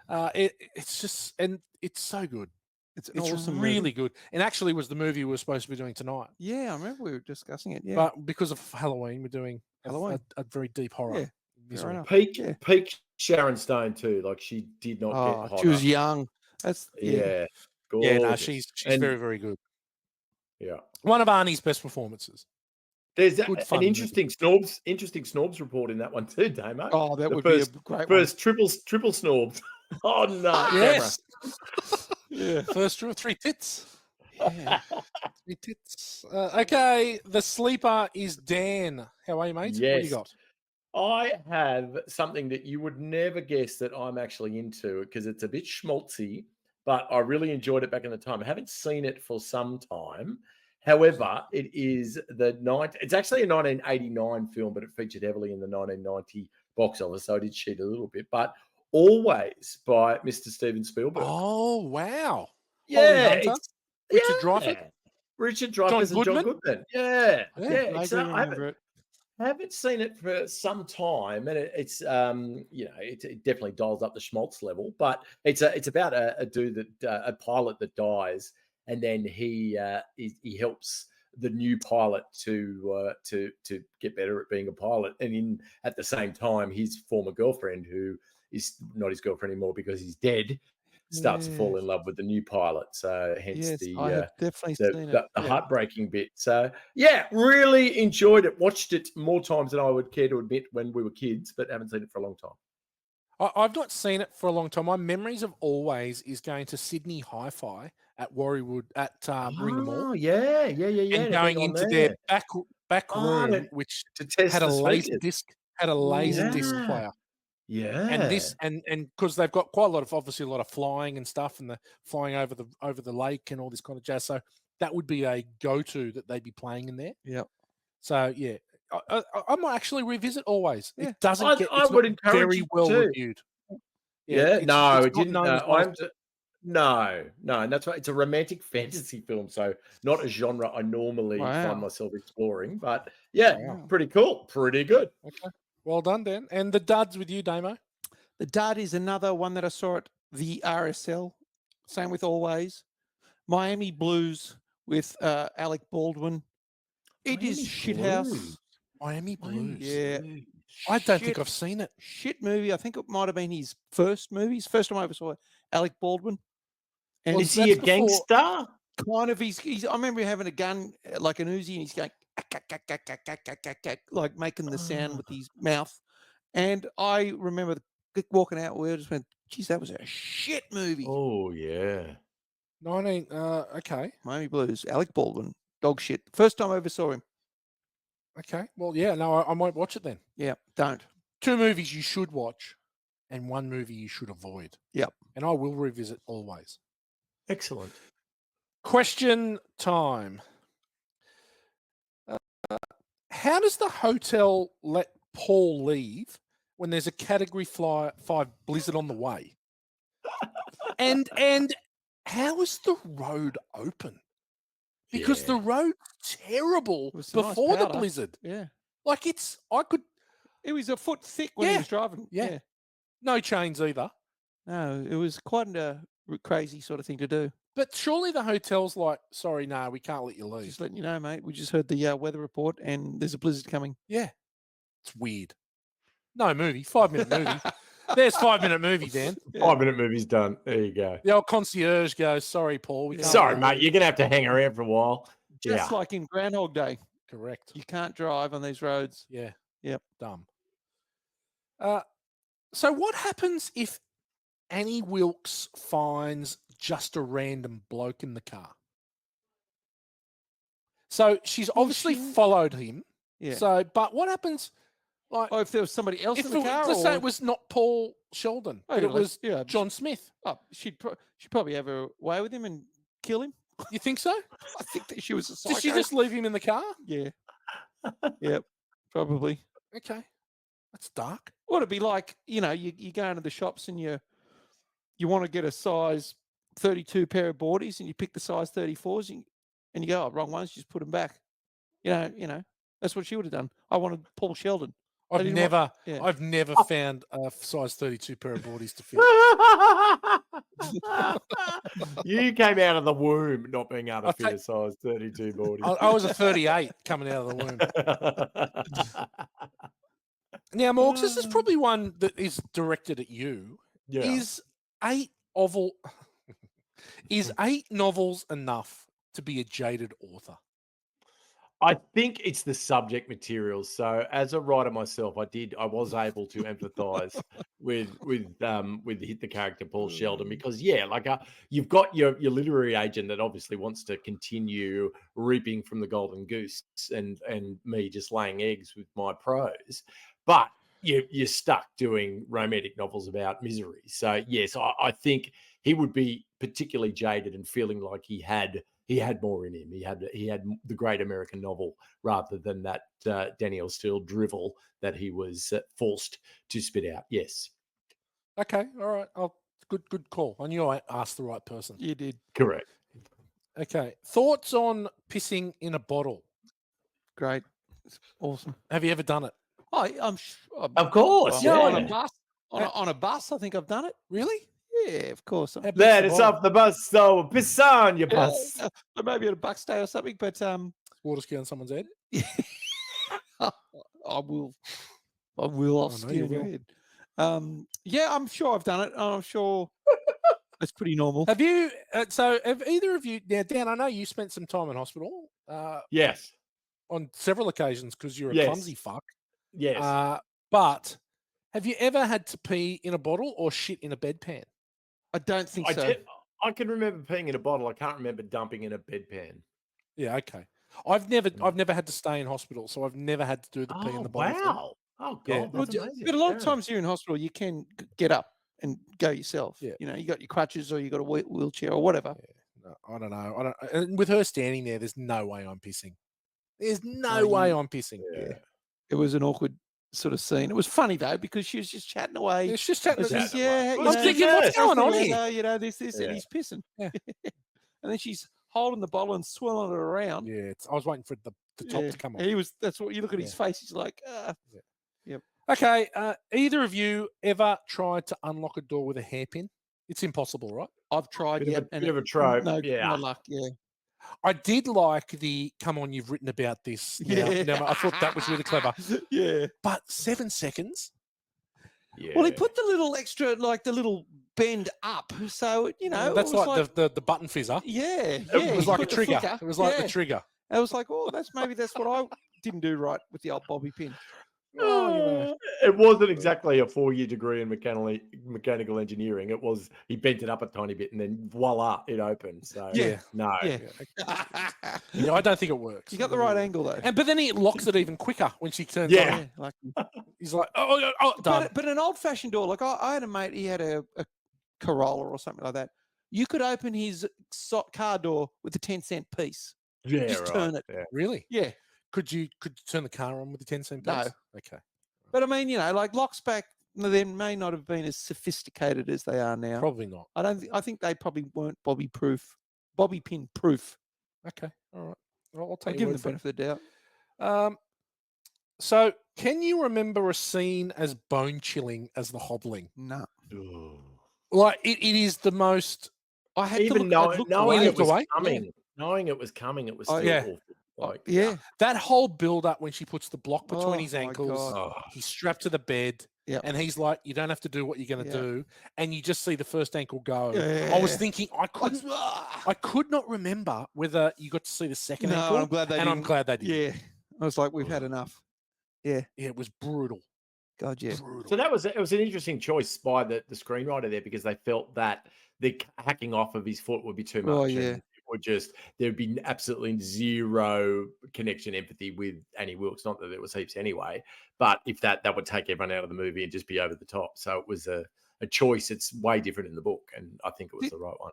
It's just, and it's so good. It's an It's awesome really movie. good. And actually was the movie we were supposed to be doing tonight. Yeah, I remember we were discussing it. Yeah. But because of Halloween, we're doing Halloween. a very deep horror. Yeah, misery. enough. Peak Yeah. peak Sharon Stone too. Like she did not Oh, get hotter. she was young. That's Yeah. Yeah, no, gorgeous. she's And- very, very good. yeah. One of Arnie's best performances. There's Good an fun movie. interesting Snorbs report in that one too, Damo. Oh, that The would first- be a great First triple Snorbs. Oh no! Yes. Yeah. First 2 or 3 tits. one. Yeah. 3 tits. Okay, the sleeper is Dan. How are you, mate? What do you Yes. got? I have something that you would never guess that I'm actually into because it's a bit schmaltzy, but I really enjoyed it back in the time. I haven't seen it for some time. However, it is it's actually a 1989 film, but it featured heavily in the 1990 box office, so I did cheat a little bit. But Always by Mr. Steven Spielberg. Oh, wow. yeah, Hunter? it's Richard Dreyfuss? Richard Dreyfuss and John Goodman. Yeah, Yeah, yeah. I It's, do I remember it. haven't seen it for some time, and it's it definitely dials up the schmaltz level. But it's about a dude that a pilot that dies, and then he helps the new pilot to get better at being a pilot, and at the same time, his former girlfriend, who is not his girlfriend anymore because he's dead, starts to fall in love with the new pilot. So hence Yes, the I have definitely seen it. the Yeah. heartbreaking bit. So yeah, really enjoyed it. Watched it more times than I would care to admit when we were kids, but haven't seen it for a long time. I've not seen it for a long time. My memories of Always is going to Sydney Hi-Fi at Warriewood at Ring Mall. Oh yeah. And being going on into there their back Oh, room, which to test had a the laser speakers. disc, disc Yeah. player. Yeah, And this and because they've got quite a lot of flying and stuff, and the flying over the lake and all this kind of jazz. So that would be a go-to that they'd be playing in there. Yep. So yeah, I might actually revisit Always. Yeah. It doesn't I get. would It's not encourage very you well to. reviewed. Yeah, it's no, not it didn't. known as one of- No, and that's why it's a romantic fantasy film. So not a genre I normally Wow. find myself exploring. But yeah, Wow. pretty cool, pretty good. Okay, well done, Dan. And the duds with you, Damo. The Dud is another one that I saw at the RSL. Same with Always. Miami Blues with Alec Baldwin. It is Miami shithouse. Blues. Miami Blues. Yeah. I don't think Shit- I've seen it. Shit movie. I think it might have been his first movie. His first time I ever saw Alec Baldwin. And Is he a that's before- gangster? kind of he's I remember having a gun like an Uzi and he's going like making the sound with his mouth. And I remember walking out where I just went, geez, that was a shit movie. Oh yeah. Okay. Miami Blues. Alec Baldwin. Dog shit. First time I ever saw him. Okay. Well, yeah, no, I might watch it then. Yeah, don't. 2 movies you should watch and 1 movie you should avoid. Yep. And I will revisit always. Excellent. Question time. How does the hotel let Paul leave when there's a Category 5 blizzard on the way? And how is the road open? Because the road's terrible It was some nice before the powder. blizzard. Yeah. Like It was a foot thick when he was driving. Yeah. No chains either. No, it was quite a crazy sort of thing to do. But surely the hotel's like, sorry, no, we can't let you leave. Just letting you know, mate. We just heard the weather report and there's a blizzard coming. Yeah. It's weird. No movie, 5-minute movie. There's 5-minute movie, Dan. 5-minute movie's done. There you go. The old concierge goes, sorry, Paul. We can't Sorry, let you mate. leave." You're going to have to hang around for a while. Just like in Groundhog Day. Correct. You can't drive on these roads. Yeah. Yep. Dumb. So what happens if Annie Wilkes finds just a random bloke in the car? So she's obviously followed him. Yeah. So, but what happens? Like, if there was somebody else in the car, let's say it was not Paul Sheldon, but it was John Smith. Oh, she'd probably have her way with him and kill him. You think so? I think that she was a psycho. Did she just leave him in the car? Yeah. Yep. Probably. Okay. That's dark. Would it be like, you go into the shops and you want to get a size 32 pair of boardies and you pick the size 34s and you go, oh, wrong ones, you just put them back. You know, that's what she would have done. I wanted Paul Sheldon. I've never found a size 32 pair of boardies to fit. You came out of the womb not being able to fit a size 32 boardy. I was a 38 coming out of the womb. Now, Morgs, this is probably one that is directed at you. Yeah. Is 8 novels enough to be a jaded author? I think it's the subject material. So, as a writer myself, I was able to empathise with the character Paul Sheldon because, you've got your literary agent that obviously wants to continue reaping from the golden goose, and me just laying eggs with my prose, but you're stuck doing romantic novels about misery. So, yes, I think he would be particularly jaded and feeling like he had more in him. He had the great American novel rather than that Danielle Steele drivel that he was forced to spit out. Yes. Okay. All right. Good call. I knew I asked the right person. You did. Correct. Okay. Thoughts on pissing in a bottle? Great. It's awesome. Have you ever done it? I'm of course. Yeah. On a bus, I think I've done it. Really? Yeah, of course. Let us off the bus, so piss on your bus. Maybe at a Buckstay or something, but water ski on someone's head. I will. I'll steal your head. Yeah, I'm sure I've done it. I'm sure it's pretty normal. Have you? Have either of you? Now, Dan, I know you spent some time in hospital. Yes. On several occasions because you're a clumsy fuck. Yes. But have you ever had to pee in a bottle or shit in a bedpan? I don't think so. I can remember peeing in a bottle. I can't remember dumping in a bedpan. Yeah, okay. I've never had to stay in hospital, so I've never had to do the pee in the bottle. Wow. Oh God. Yeah. But a lot of times you're in hospital, you can get up and go yourself. Yeah. You got your crutches or you got a wheelchair or whatever. Yeah. No, I don't know. And with her standing there, there's no way I'm pissing. There's no way I'm pissing. Yeah. It was an awkward sort of scene. It was funny though because she was just chatting away. It's just chatting. I was thinking, what's going on here? This, and he's pissing. Yeah. And then she's holding the bottle and swirling it around. Yeah, I was waiting for the top to come off. That's what you look at his face. He's like, Yep. Okay. Either of you ever tried to unlock a door with a hairpin? It's impossible, right? I've tried. Bit of a trope. No luck. Yeah. I did like the "come on, you've written about this." Now, I thought that was really clever. Yeah. But 7 seconds. Yeah. Well, he put the little extra, like the little bend up, so that's it was like the button fizzer. Yeah. It was like a trigger. It was like the trigger. I was like, that's what I didn't do right with the old bobby pin. It wasn't exactly a 4-year degree in mechanical engineering. It was he bent it up a tiny bit and then voila, it opened. So Yeah. no, Yeah. I don't think it works. You got the right angle though. But then he locks it even quicker when she turns Yeah. on. Yeah, like, He's like, oh, done. but an old-fashioned door, like I had a mate, he had a Corolla or something like that. You could open his car door with a 10-cent piece. yeah, Just right. turn it. Yeah. Really? Yeah. Could you turn the car on with a 10-cent piece? No. Okay. But I mean, like locks back then may not have been as sophisticated as they are now. Probably not. I think they probably weren't bobby pin proof. Okay. All right. I'll I'll take give your them word the for it. benefit of the doubt. So can you remember a scene as bone chilling as the hobbling? No. Ooh. Like it is the most. I had Even to look knowing away. it was away? coming, knowing it was coming, it was Oh, still yeah. awful. Like, Yeah. That whole build up when she puts the block between Oh, his my ankles, God. oh, he's strapped to the bed, Yep. and he's like, "You don't have to do what you're going to Yeah. do," and you just see the first ankle go. I was Yeah. thinking I could not remember whether you got to see the second No, ankle, I'm glad they and I'm didn't. glad they did. Yeah. I was like, we've had enough. Yeah. Yeah, it was brutal. God, yeah. Brutal. so it was an interesting choice by the screenwriter there because they felt that the hacking off of his foot would be too much. Oh, yeah. And it would there'd be absolutely zero connection, empathy with Annie Wilkes. Not that there was heaps anyway, but if that would take everyone out of the movie and just be over the top. So it was a choice. It's way different in the book, and I think it was the right one.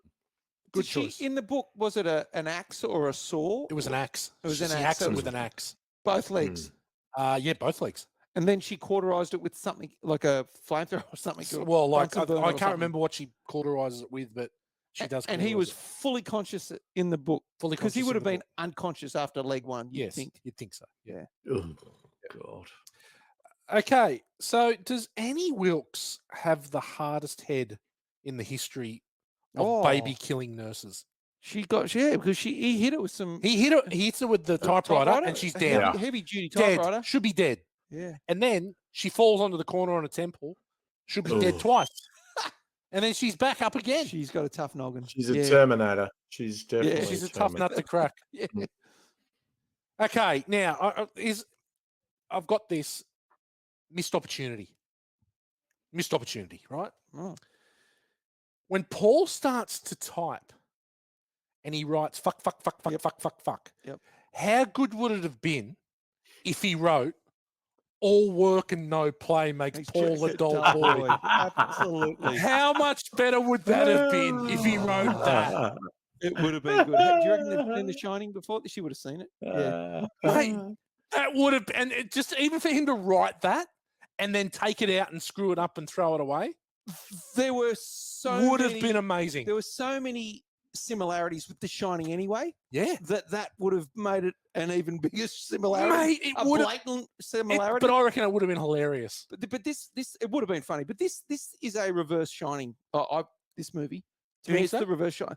Good Did she, choice. in the book, was it an axe or a saw? It was an axe. It was She an axe. hacks So it it with was- an axe. Both legs. Yeah, both legs. And then she cauterized it with something like a flamethrower or something. So, well, like Bunsen burner or I can't something. remember what she cauterizes it with, but she does. And he cauterize was it. fully conscious in the book fully because he conscious would in have the been book. unconscious after leg one. You'd Yes, think. you'd think so. Yeah. Oh, God. Okay, so does Annie Wilkes have the hardest head in the history of baby Oh. killing nurses? She got because he hit it with some He hits her with the typewriter, and she's down, heavy duty dead, typewriter. should be dead, Yeah. and then she falls onto the corner on a temple, should be dead Ugh. twice, and then she's back up again. She's got a tough noggin. She's a Yeah. Terminator. She's definitely She's a tough nut to crack. Yeah. Okay, now I've got this missed opportunity, right? Oh. When Paul starts to type and he writes fuck, Yep. fuck, Yep. how good would it have been if he wrote all work and no play makes Paul a dull boy? Absolutely. How much better would that have been if he wrote that? It would have been good. Do you reckon they've seen The Shining before? She would have seen it. Yeah. Mate, that would have, and just even for him to write that and then take it out and screw it up and throw it away There were would have been amazing. There were so many similarities with The Shining anyway Yeah. that would have made it an even bigger similarity. Mate, it a would have, blatant similarity. but I reckon it would have been hilarious. But this it would have been funny. But this is a reverse Shining. This movie to You me think it's so? the reverse Shining.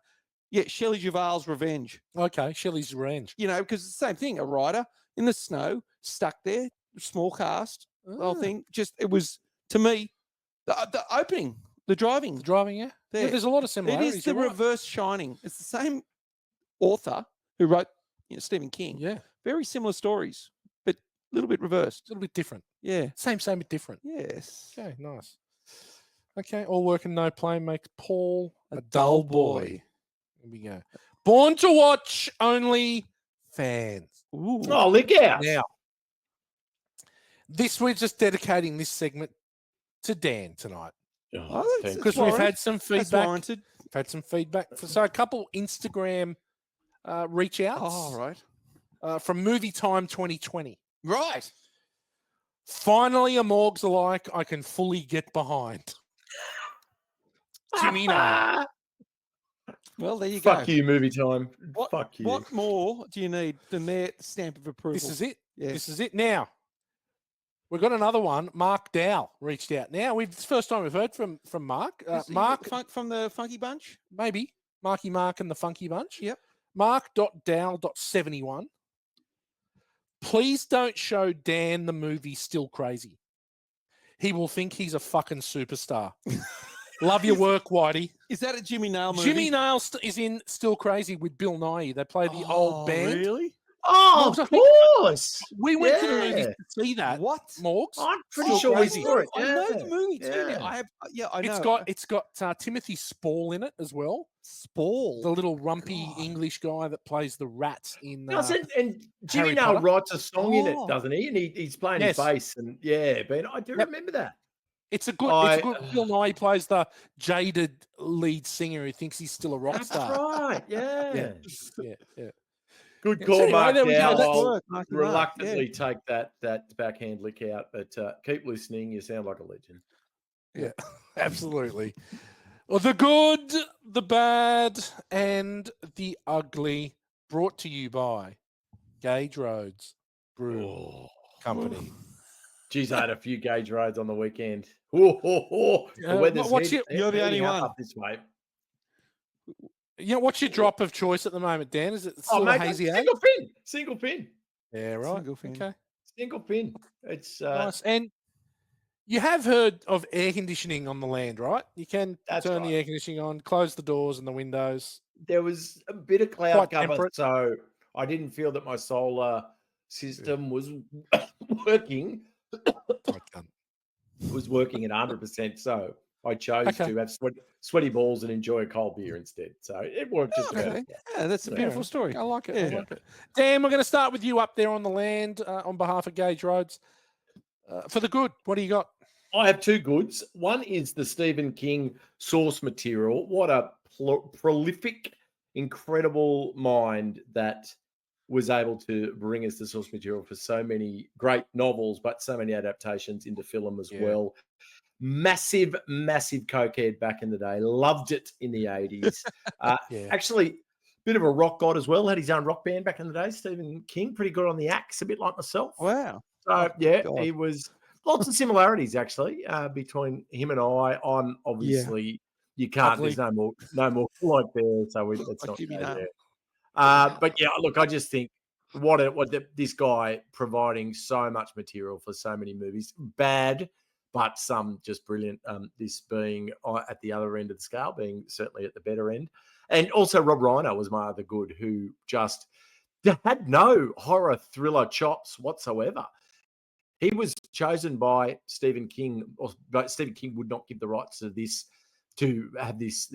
Yeah, Shelley Duvall's Revenge. Okay, Shelley's Range. You know, because it's the same thing. A writer in the snow, stuck there, small cast, the whole thing. Just it was to me the opening, the driving. The driving, yeah. Yeah, There. there's a lot of It similarities. is the you're right. reverse Shining. It's the same author who wrote Stephen King. Yeah, Very similar stories, but a little bit reversed. it's a little bit different. Yeah. Same, but different. Yes. Okay, nice. Okay, all work and no play makes Paul A a dull dull boy. boy. Here we go. Born to watch only fans. Ooh. Oh, look out. Now, we're just dedicating this segment to Dan tonight Oh, thank that's- you. because we've had some That's feedback. warranted. We've had some feedback. So a couple Instagram reach outs Oh, right. from Movie Time 2020. Right. Finally, a Morgs alike I can fully get behind. Jimmy Nail. Well, there you go. Fuck you, movie time. What, Fuck you. What more do you need than their stamp of approval? This is it. Yeah. This is it. Now, we've got another one. Mark Dow reached out. Now, it's the first time we've heard from Mark. Is he Mark, from the Funky Bunch. maybe. Marky Mark and the Funky Bunch. Yep. Mark.dow.71. Please don't show Dan the movie Still Crazy. He will think he's a fucking superstar. Love your work, Whitey. Is that a Jimmy Nail movie? Jimmy Nail is in Still Crazy with Bill Nye. They play the old band. Really? Oh, Morgs, I of think course. we went to the movies Yeah. to see that. What? Morgs. I'm pretty Still sure we crazy. saw it. I know Yeah. the movie too. Yeah. Now. I know. It's got Timothy Spall in it as well. Spall. The little rumpy God. English guy that plays the rat in And Jimmy Harry Nail Potter. writes a song in it, Oh. doesn't he? And he's playing Yes. his bass. And yeah, but I do Yep. remember that. It's a good Bill Nye plays the jaded lead singer who thinks he's still a rock That's star. right. Yeah. Yeah. Good Yeah, call, so anyway, Mark. there we go. Now That's I'll work, Marky Mark, reluctantly take that backhand lick out, but keep listening. You sound like a legend. Yeah, absolutely. Well, the good, the bad, and the ugly, brought to you by Gage Roads Brew Company. Geez, I had a few gauge roads on the weekend. The weather's You're the only heating up one. up this way. What's your drop of choice at the moment, Dan? Is it still a hazy egg? Single pin. Yeah, right. Single fin. Okay, Single pin. It's nice. And you have heard of air conditioning on the land, right? You can That's turn right. the air conditioning on, close the doors and the windows. There was a bit of cloud Quite cover, temperate. so I didn't feel that my solar system was working. Tight gun. Was working at 100%. So I chose Okay. to have sweaty balls and enjoy a cold beer instead. So it worked just about. Okay. Yeah, that's a Yeah. beautiful story. I like it. Yeah. I like it. Dan, we're going to start with you up there on the land on behalf of Gage Roads. For the good, what do you got? I have two goods. One is the Stephen King source material. What a prolific, incredible mind that was able to bring us the source material for so many great novels, but so many adaptations into film as well. Massive cokehead back in the day. Loved it in the 80s. Actually, bit of a rock god as well. Had his own rock band back in the day. Stephen King, pretty good on the axe, a bit like myself. Wow. So, God. he was lots of similarities actually between him and I. I'm obviously you can't. Ugly. There's no more like there. So let's Like not Jimmy go Nail. there. But yeah, look, I just think this guy providing so much material for so many movies, bad, but some just brilliant. This being at the other end of the scale, being certainly at the better end, and also Rob Reiner was my other good, who just had no horror thriller chops whatsoever. He was chosen by Stephen King, but Stephen King would not give the rights to this to have this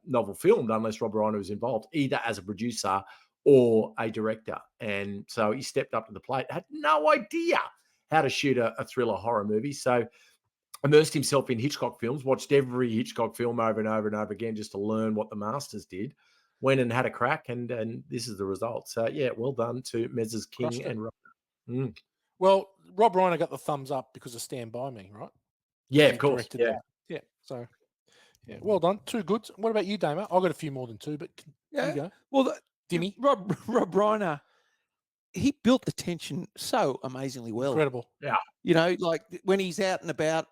novel filmed unless Rob Reiner was involved, either as a producer or a director. And so he stepped up to the plate, had no idea how to shoot a thriller horror movie. So immersed himself in Hitchcock films, watched every Hitchcock film over and over and over again just to learn what the masters did. Went and had a crack, and this is the result. So yeah, well done to Messrs. King and Reiner. Well, Rob Reiner got the thumbs up because of Stand By Me, right? Yeah, He of course. directed Yeah. that. Yeah. So, yeah, well done. Two goods. What about you, Damo? I've got a few more than two, but you go. Well, Dimmy. Rob Reiner, he built the tension so amazingly well. Incredible. Yeah. You know, like when he's out and about,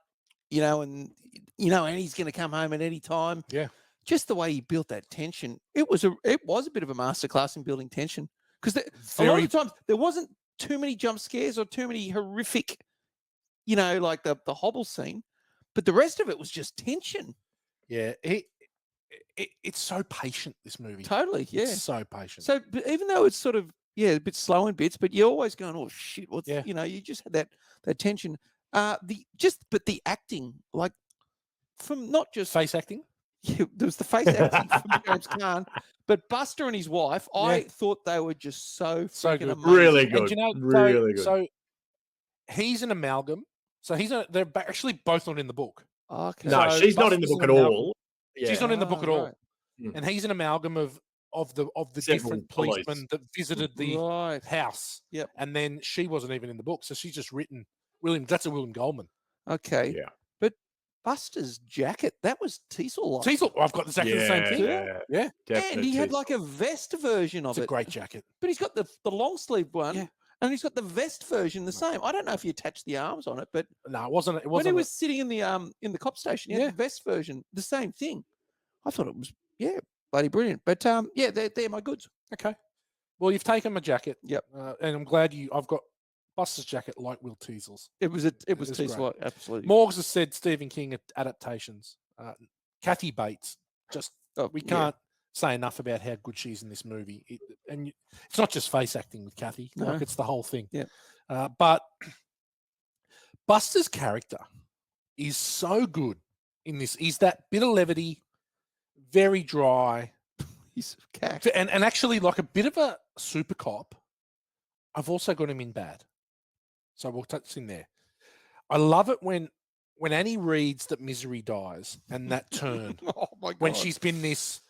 and he's going to come home at any time. Yeah. Just the way he built that tension, it was a bit of a masterclass in building tension, because a lot of times there wasn't too many jump scares or too many horrific, like the hobble scene, but the rest of it was just tension. Yeah. It's so patient, this movie. Totally. Yeah. It's so patient. So, but even though it's sort of a bit slow in bits, but you're always going, oh shit, what's you just had that tension. But the acting, like from not just face acting. Yeah, there was the face acting from James Caan, but Buster and his wife, I thought they were just so freaking good. amazing. Really good. And Really good. So he's an amalgam. So they're actually both not in the book. Okay. No, So she's not in the Buster's book an at amalgam. all. Yeah. She's not in the book at all. Right. And he's an amalgam of the Several different police. policemen that visited the house. Yep. And then she wasn't even in the book. So she's just written William. That's a William Goldman. Okay. Yeah. But Buster's jacket, that was Teasel. Teasel. I've got exactly the same thing. Yeah. And he had like a vest version of It's a great jacket. But he's got the long sleeve one. Yeah. And he's got the vest version the same. I don't know if he attached the arms on it, but No, it wasn't. when he was sitting in the cop station, he had the vest version, the same thing. I thought it was bloody brilliant. But they're my goods. Okay. Well, you've taken my jacket. Yep. And I'm glad I've got Buster's jacket like Will Teasel's. It was Teasel, great. absolutely. Morgs has said Stephen King adaptations. Kathy Bates. Just we can't say enough about how good she is in this movie. It's not just face acting with Kathy; No. like it's the whole thing. Yeah. But Buster's character is so good in this. He's that bit of levity, very dry, He's cack. and actually like a bit of a super cop. I've also got him in bad, so we'll touch in there. I love it when Annie reads that Misery dies and that turn Oh my god! when she's been this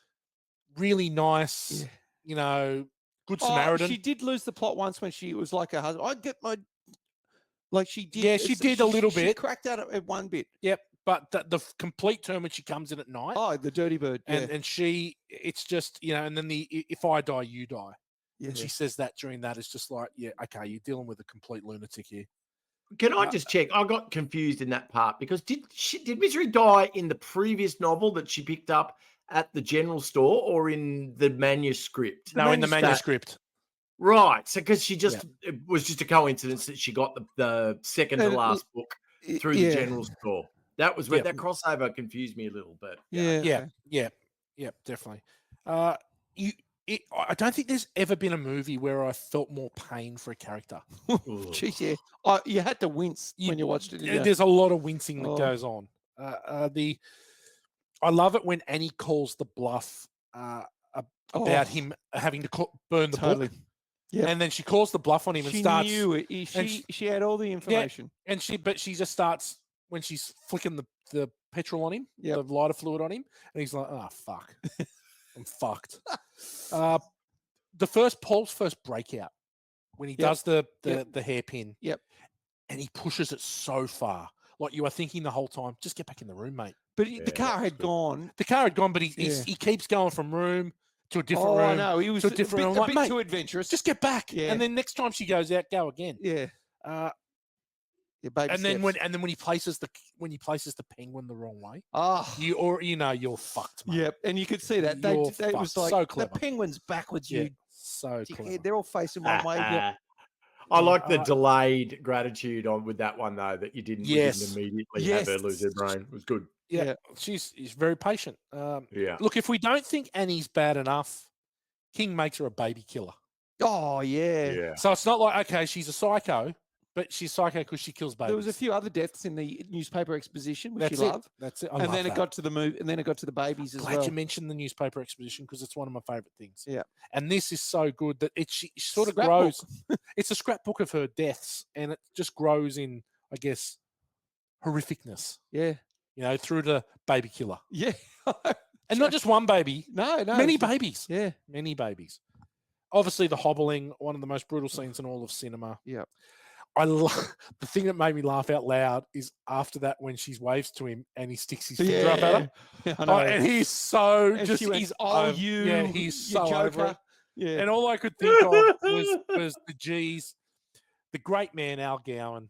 really nice, good Oh, Samaritan. she did lose the plot once when she was like her husband. I get my she did. Yeah, she did a little She bit. cracked out at one bit. Yep, but the complete turn when she comes in at night. Oh, the dirty bird. Yeah. And it's just, and then if I die, you die. Yeah. And she says that during that, it's just like, yeah, okay, you're dealing with a complete lunatic here. Can I just check? I got confused in that part because did Misery die in the previous novel that she picked up at the general store or in the manuscript? No, in the manuscript. Right. So because it was just a coincidence that she got the second to last book through the general store. That was where that crossover confused me a little bit. Yeah, definitely. I don't think there's ever been a movie where I felt more pain for a character. Jeez, yeah. You had to wince when you watched it. Yeah. There's a lot of wincing that goes on. I love it when Annie calls the bluff about him having to burn the book. Yeah, and then she calls the bluff on him and starts. She knew it. She had all the information. Yeah, and she just starts when she's flicking the petrol on him, the lighter fluid on him, and he's like, "Oh fuck, I'm fucked." Paul's first breakout when he does the hairpin. Yep, and he pushes it so far, like you are thinking the whole time, just get back in the room, mate. But the car had gone. The car had gone, but he keeps going from room to a different room. Oh, no, he was to a different room. A Like, bit mate, too adventurous. Just get back. Yeah. And then next time she goes out, go again. Yeah. And then when he places the penguin the wrong way, you're fucked, mate. Yep, and you could see that they was like so clever. The penguin's backwards. Yeah, so clever. They're all facing one way. Yeah. I like the delayed gratitude with that one though, that you didn't immediately have her lose her brain. It was good. Yeah. She's very patient. Look, if we don't think Annie's bad enough, King makes her a baby killer. Oh yeah. So it's not like, okay, she's a psycho, but she's psycho because she kills babies. There was a few other deaths in the newspaper exposition, which That's you it. love. That's it. And then it got to the movie, and then it got to the babies as well. Glad you mentioned the newspaper exposition because it's one of my favorite things. Yeah. And this is so good that she sort of grows. It's a scrapbook of her deaths, and it just grows in, I guess, horrificness. Yeah. Through to baby killer. Yeah. And not just one baby. No. Many babies. Yeah. Many babies. Obviously, the hobbling, one of the most brutal scenes in all of cinema. Yeah. The thing that made me laugh out loud is after that when she waves to him and he sticks his finger up at her. Yeah, I know. And he's so and just went, he's he's so Joker. over it. Yeah. And all I could think of was the G's, the great man Al Gowan,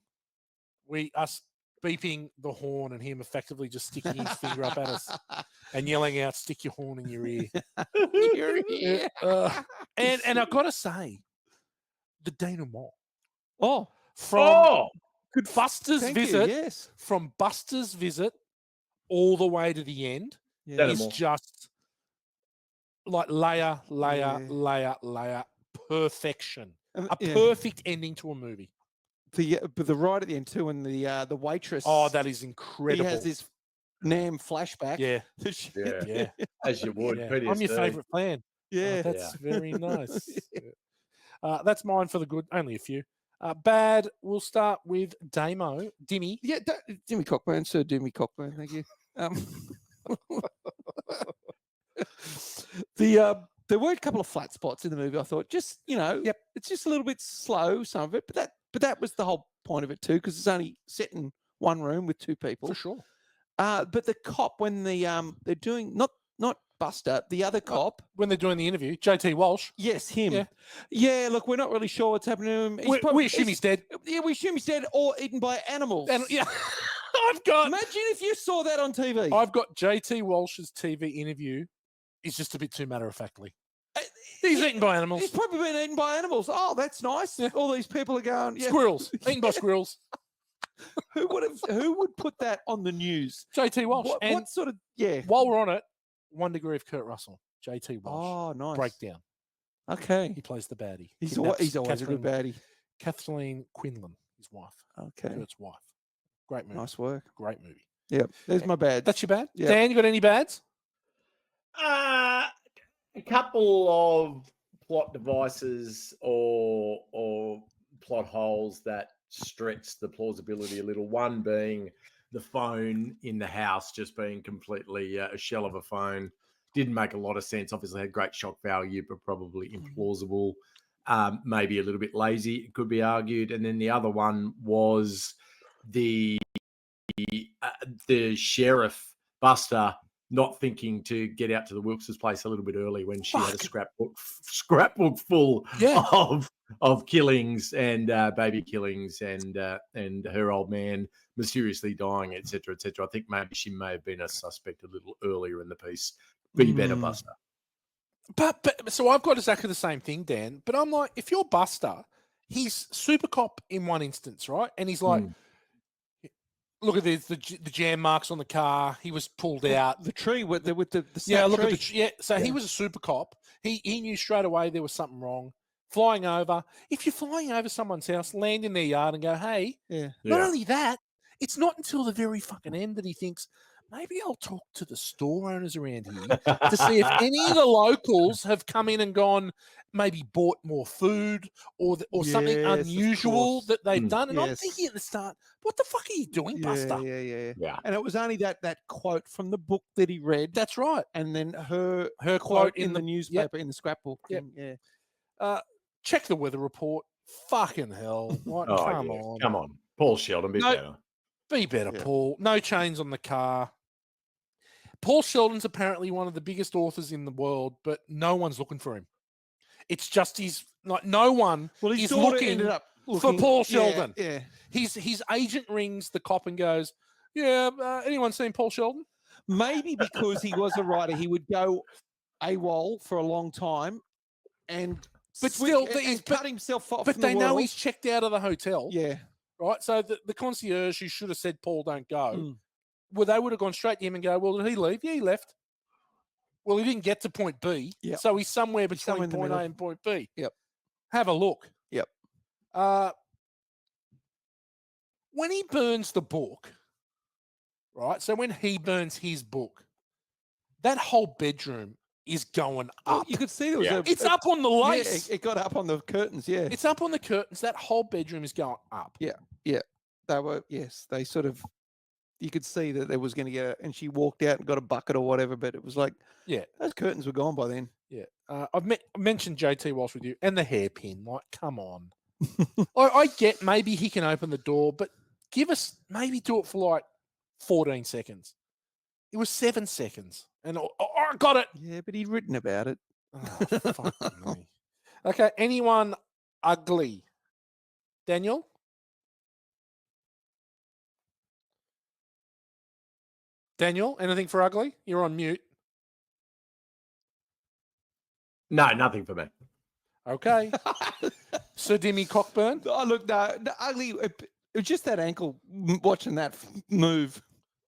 us beeping the horn and him effectively just sticking his finger up at us and yelling out, "Stick your horn in your ear." Your ear. And I've got to say, the denouement. From Buster's visit, from Buster's visit all the way to the end is just like layer, perfection. A perfect ending to a movie. But the right at the end too, and the waitress. Oh, that is incredible. He has this Nam flashback. Yeah. As you would. Yeah. I'm your favourite fan. Yeah. That's very nice. That's mine for the good. Only a few. Bad, we'll start with Dimmy. Yeah, Dimmy Cockburn, Sir Dimmy Cockburn, thank you. There were a couple of flat spots in the movie. I thought, it's just a little bit slow, some of it, but that was the whole point of it too, because it's only set in one room with two people. For sure. But the cop, when they're doing not Buster, the other cop. When they're doing the interview, JT Walsh. Yes, him. Yeah, look, we're not really sure what's happening to him. We assume he's dead. Yeah, we assume he's dead or eaten by animals. Yeah. Imagine if you saw that on TV. I've got JT Walsh's TV interview. It's just a bit too matter-of-factly. He's eaten by animals. He's probably been eaten by animals. Oh, that's nice. Yeah. All these people are going. Yeah. Squirrels. Eaten by squirrels. Who would put that on the news? JT Walsh. What sort of, While we're on it, 1 Degree of Kurt Russell. JT Walsh. Oh, nice. Breakdown. Okay. He plays the baddie. He's Kidnaps always a good baddie. Kathleen Quinlan, his wife. Okay. Kurt's wife. Great movie. Nice work. Great movie. Yep. There's my bad. That's your bad? Yep. Dan, you got any bads? A couple of plot devices or plot holes that stretch the plausibility a little. One being the phone in the house just being completely a shell of a phone. Didn't make a lot of sense. Obviously had great shock value, but probably implausible. Maybe a little bit lazy, it could be argued. And then the other one was the sheriff Buster not thinking to get out to the Wilkes' place a little bit early when she had a scrapbook full of killings and baby killings and her old man mysteriously dying, etc., etc. I think maybe she may have been a suspect a little earlier in the piece. Be better, Buster. But so I've got exactly the same thing, Dan. But I'm like, if you're Buster, he's super cop in one instance, right? And he's like, look at this, the jam marks on the car. He was pulled out. The tree with the look tree. at the So he was a super cop. He knew straight away there was something wrong. Flying over. If you're flying over someone's house, land in their yard and go, hey. Not only that, it's not until the very fucking end that he thinks, maybe I'll talk to the store owners around here to see if any of the locals have come in and gone, maybe bought more food or something unusual that they've done. And I'm thinking at the start, what the fuck are you doing, Buster? Yeah. And it was only that quote from the book that he read. That's right. And then her quote in the newspaper, in the scrapbook. Yep. Yeah. Check the weather report. Fucking hell. Like, come on. Come on. Paul Sheldon, be better. Be better, Paul. No chains on the car. Paul Sheldon's apparently one of the biggest authors in the world, but no one's looking for him. It's just no one is looking for Paul Sheldon. Yeah. His agent rings the cop and goes, anyone seen Paul Sheldon? Maybe because he was a writer, he would go AWOL for a long time and cut himself off. But they know he's checked out of the hotel. Yeah. Right. So the concierge who should have said, Paul, don't go. Well, they would have gone straight to him and go, well, did he leave? Yeah, he left. Well, he didn't get to point B. Yep. So he's somewhere between point A and point B. Yep. Have a look. Yep. When he burns the book, right? So when he burns his book, that whole bedroom is going up. Well, you could see there was it's up on the lace. Yeah, it got up on the curtains, It's up on the curtains. That whole bedroom is going up. Yeah. They sort of, you could see that there was going to get and she walked out and got a bucket or whatever, but it was like, those curtains were gone by then. Yeah. I've mentioned JT Walsh with you and the hairpin. Like, come on. I get maybe he can open the door, but maybe do it for like 14 seconds. It was 7 seconds. And I got it. Yeah, but he'd written about it. Oh, fuck me. Okay. Anyone ugly? Daniel? Daniel, anything for ugly? You're on mute. No, nothing for me. Okay. Sir Dimmy Cockburn? Oh, look, the ugly, it was just that ankle watching that move,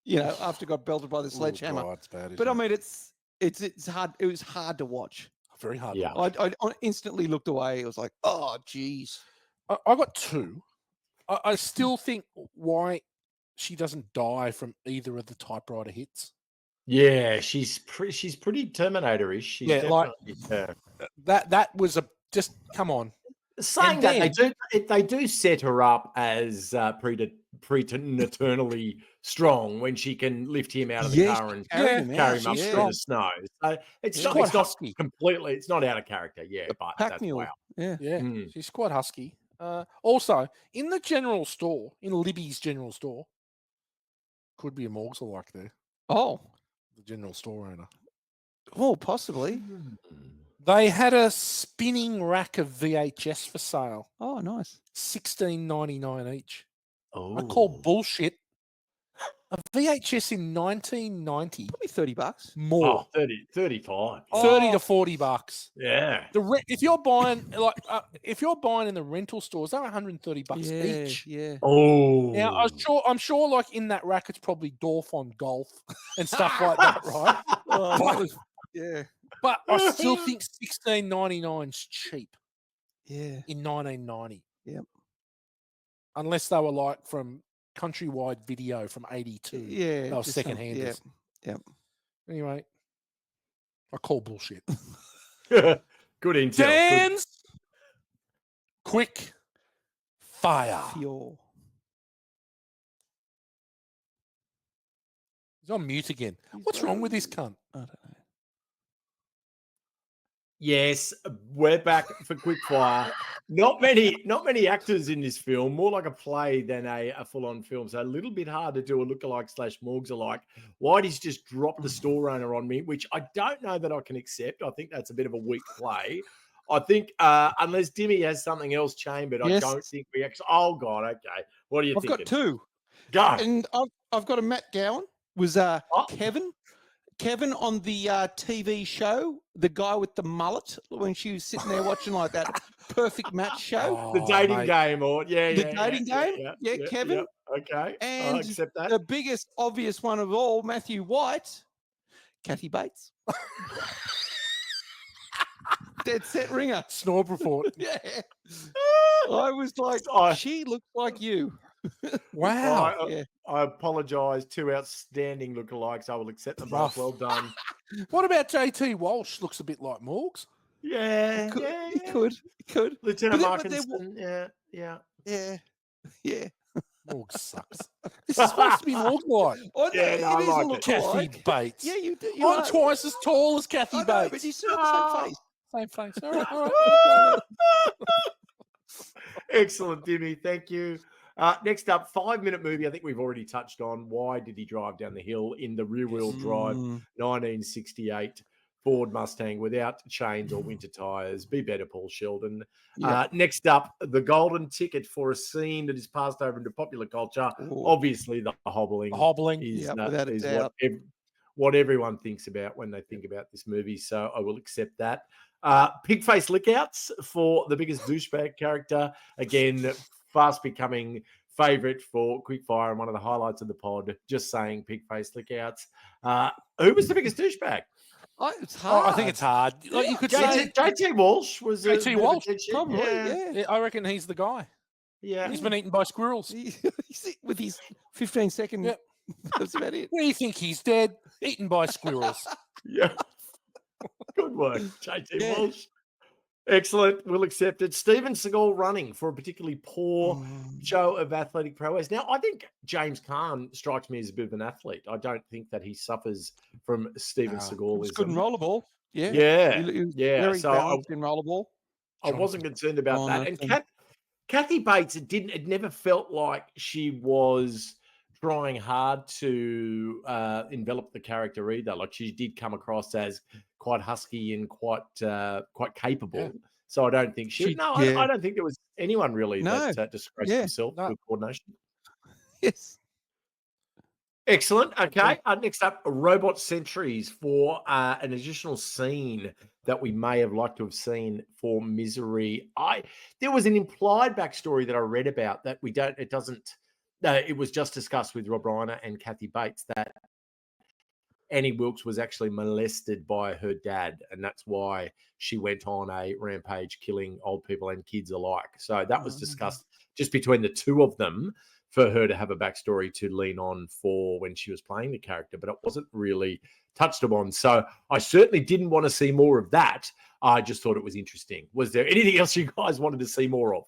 after got belted by the sledgehammer. God, it's bad, but I mean, it's hard. It was hard to watch. Very hard. Yeah. I instantly looked away. It was like, oh, geez. I got two. I still think why she doesn't die from either of the typewriter hits. Yeah, she's pretty Terminator-ish. That was just come on. Saying that they do set her up as preternaturnally strong when she can lift him out of the car and carry him up through the snow. So it's not completely. It's not out of character. Yeah, but that's wow. Yeah. She's quite husky. Also, in the general store, in Libby's general store, could be a morgues like there. Oh, the general store owner. Oh, possibly. They had a spinning rack of VHS for sale. Oh, nice. $16.99 each. Oh, I call bullshit. A VHS in 1990. Probably $30. More. 35. 30 to $40. Yeah. If you're buying in the rental stores, they're $130 each. Yeah. Oh. Now I'm sure like in that rack it's probably Dorf on golf and stuff like that, right? Yeah. But I still think $16.99's cheap Yeah. in 1990. Yep. Unless they were like from Countrywide Video from 82. Yeah. They were just some- second-handers. Yep. Anyway, I call bullshit. Good intel. Good. Dan's quick fire. Fuel. He's on mute again. What's wrong with this cunt? I don't know. Yes, we're back for quickfire. Not many actors in this film. More like a play than a full-on film. So a little bit hard to do a lookalike / Morgs alike. Whitey's just dropped the store owner on me, which I don't know that I can accept. I think that's a bit of a weak play. I think unless Dimmy has something else chambered, Yes. I don't think we actually. Oh God, okay. What are you I've thinking? got two. Go. And I've got a Matt Gowan. Was Oh. Kevin on the TV show, the guy with the mullet, when she was sitting there watching like that perfect match show, The dating mate. game, or the dating game. Yeah, Kevin. Okay, I And accept that. the biggest obvious one of all, Matthew White, Kathy Bates. Dead set ringer. Snorb report. Yeah. I was like, I- she looks like you. Wow. Yeah. I apologise. Two outstanding lookalikes. I will accept them both. Rough. Well done. What about JT Walsh? Looks a bit like Morgs. Yeah, He could. yeah, He yeah. could. Lieutenant But there- Markinson. Yeah. Yeah. Morgs sucks. This is supposed to be Morgs like. Oh, Yeah, no, I it is a like it. look Kathy alike. Bates. Yeah, you do. I'm twice as tall as Kathy I know, but Bates. you still have the same face. Same face. All right, all right. Excellent, Dimmy. Thank you. Next up, 5-minute movie. I think we've already touched on. Why did he drive down the hill in the rear-wheel drive 1968 Ford Mustang without chains or winter tires? Be better, Paul Sheldon. Yeah. Next up, the golden ticket for a scene that is passed over into popular culture. Ooh. Obviously, the hobbling. Hobbling. Is, Yeah, without a is doubt. what everyone thinks about when they think about this movie. So I will accept that. Pig face lickouts for the biggest douchebag character. Again, fast becoming favorite for quickfire and one of the highlights of the pod. Just saying, pig face lickouts. Who was the biggest douchebag? It's hard. I think it's hard. Like you could say, JT Walsh was a JT bit of a Walsh, dead shit. Probably, Yeah. yeah. I reckon he's the guy. Yeah. He's been eaten by squirrels. With his 15-second. Yep. That's about it. Where do you think he's dead? Eaten by squirrels. Yeah. Good work, JT Yeah. Walsh. Excellent. We'll accept it. Steven Seagal running for a particularly poor show of athletic prowess. Now, I think James Caan strikes me as a bit of an athlete. I don't think that he suffers from Steven No, Seagal. It's good in rollerball. Yeah. Yeah. He was Yeah. Very So balanced in rollerball. I wasn't concerned about that. And Jonathan. Kathy Bates, it never felt like she was trying hard to envelop the character either. Like she did come across as quite husky and quite capable. Yeah. So I don't think She- I yeah. don't think there was anyone really No. that disgraced Yeah. himself No. with coordination. Yes. Excellent. Okay. Next up, robot sentries for an additional scene that we may have liked to have seen for Misery. There was an implied backstory that I read about that we don't. It doesn't. No, it was just discussed with Rob Reiner and Kathy Bates that Annie Wilkes was actually molested by her dad, and that's why she went on a rampage, killing old people and kids alike. So that was discussed just between the two of them, for her to have a backstory to lean on for when she was playing the character, but it wasn't really touched upon. So I certainly didn't want to see more of that. I just thought it was interesting. Was there anything else you guys wanted to see more of?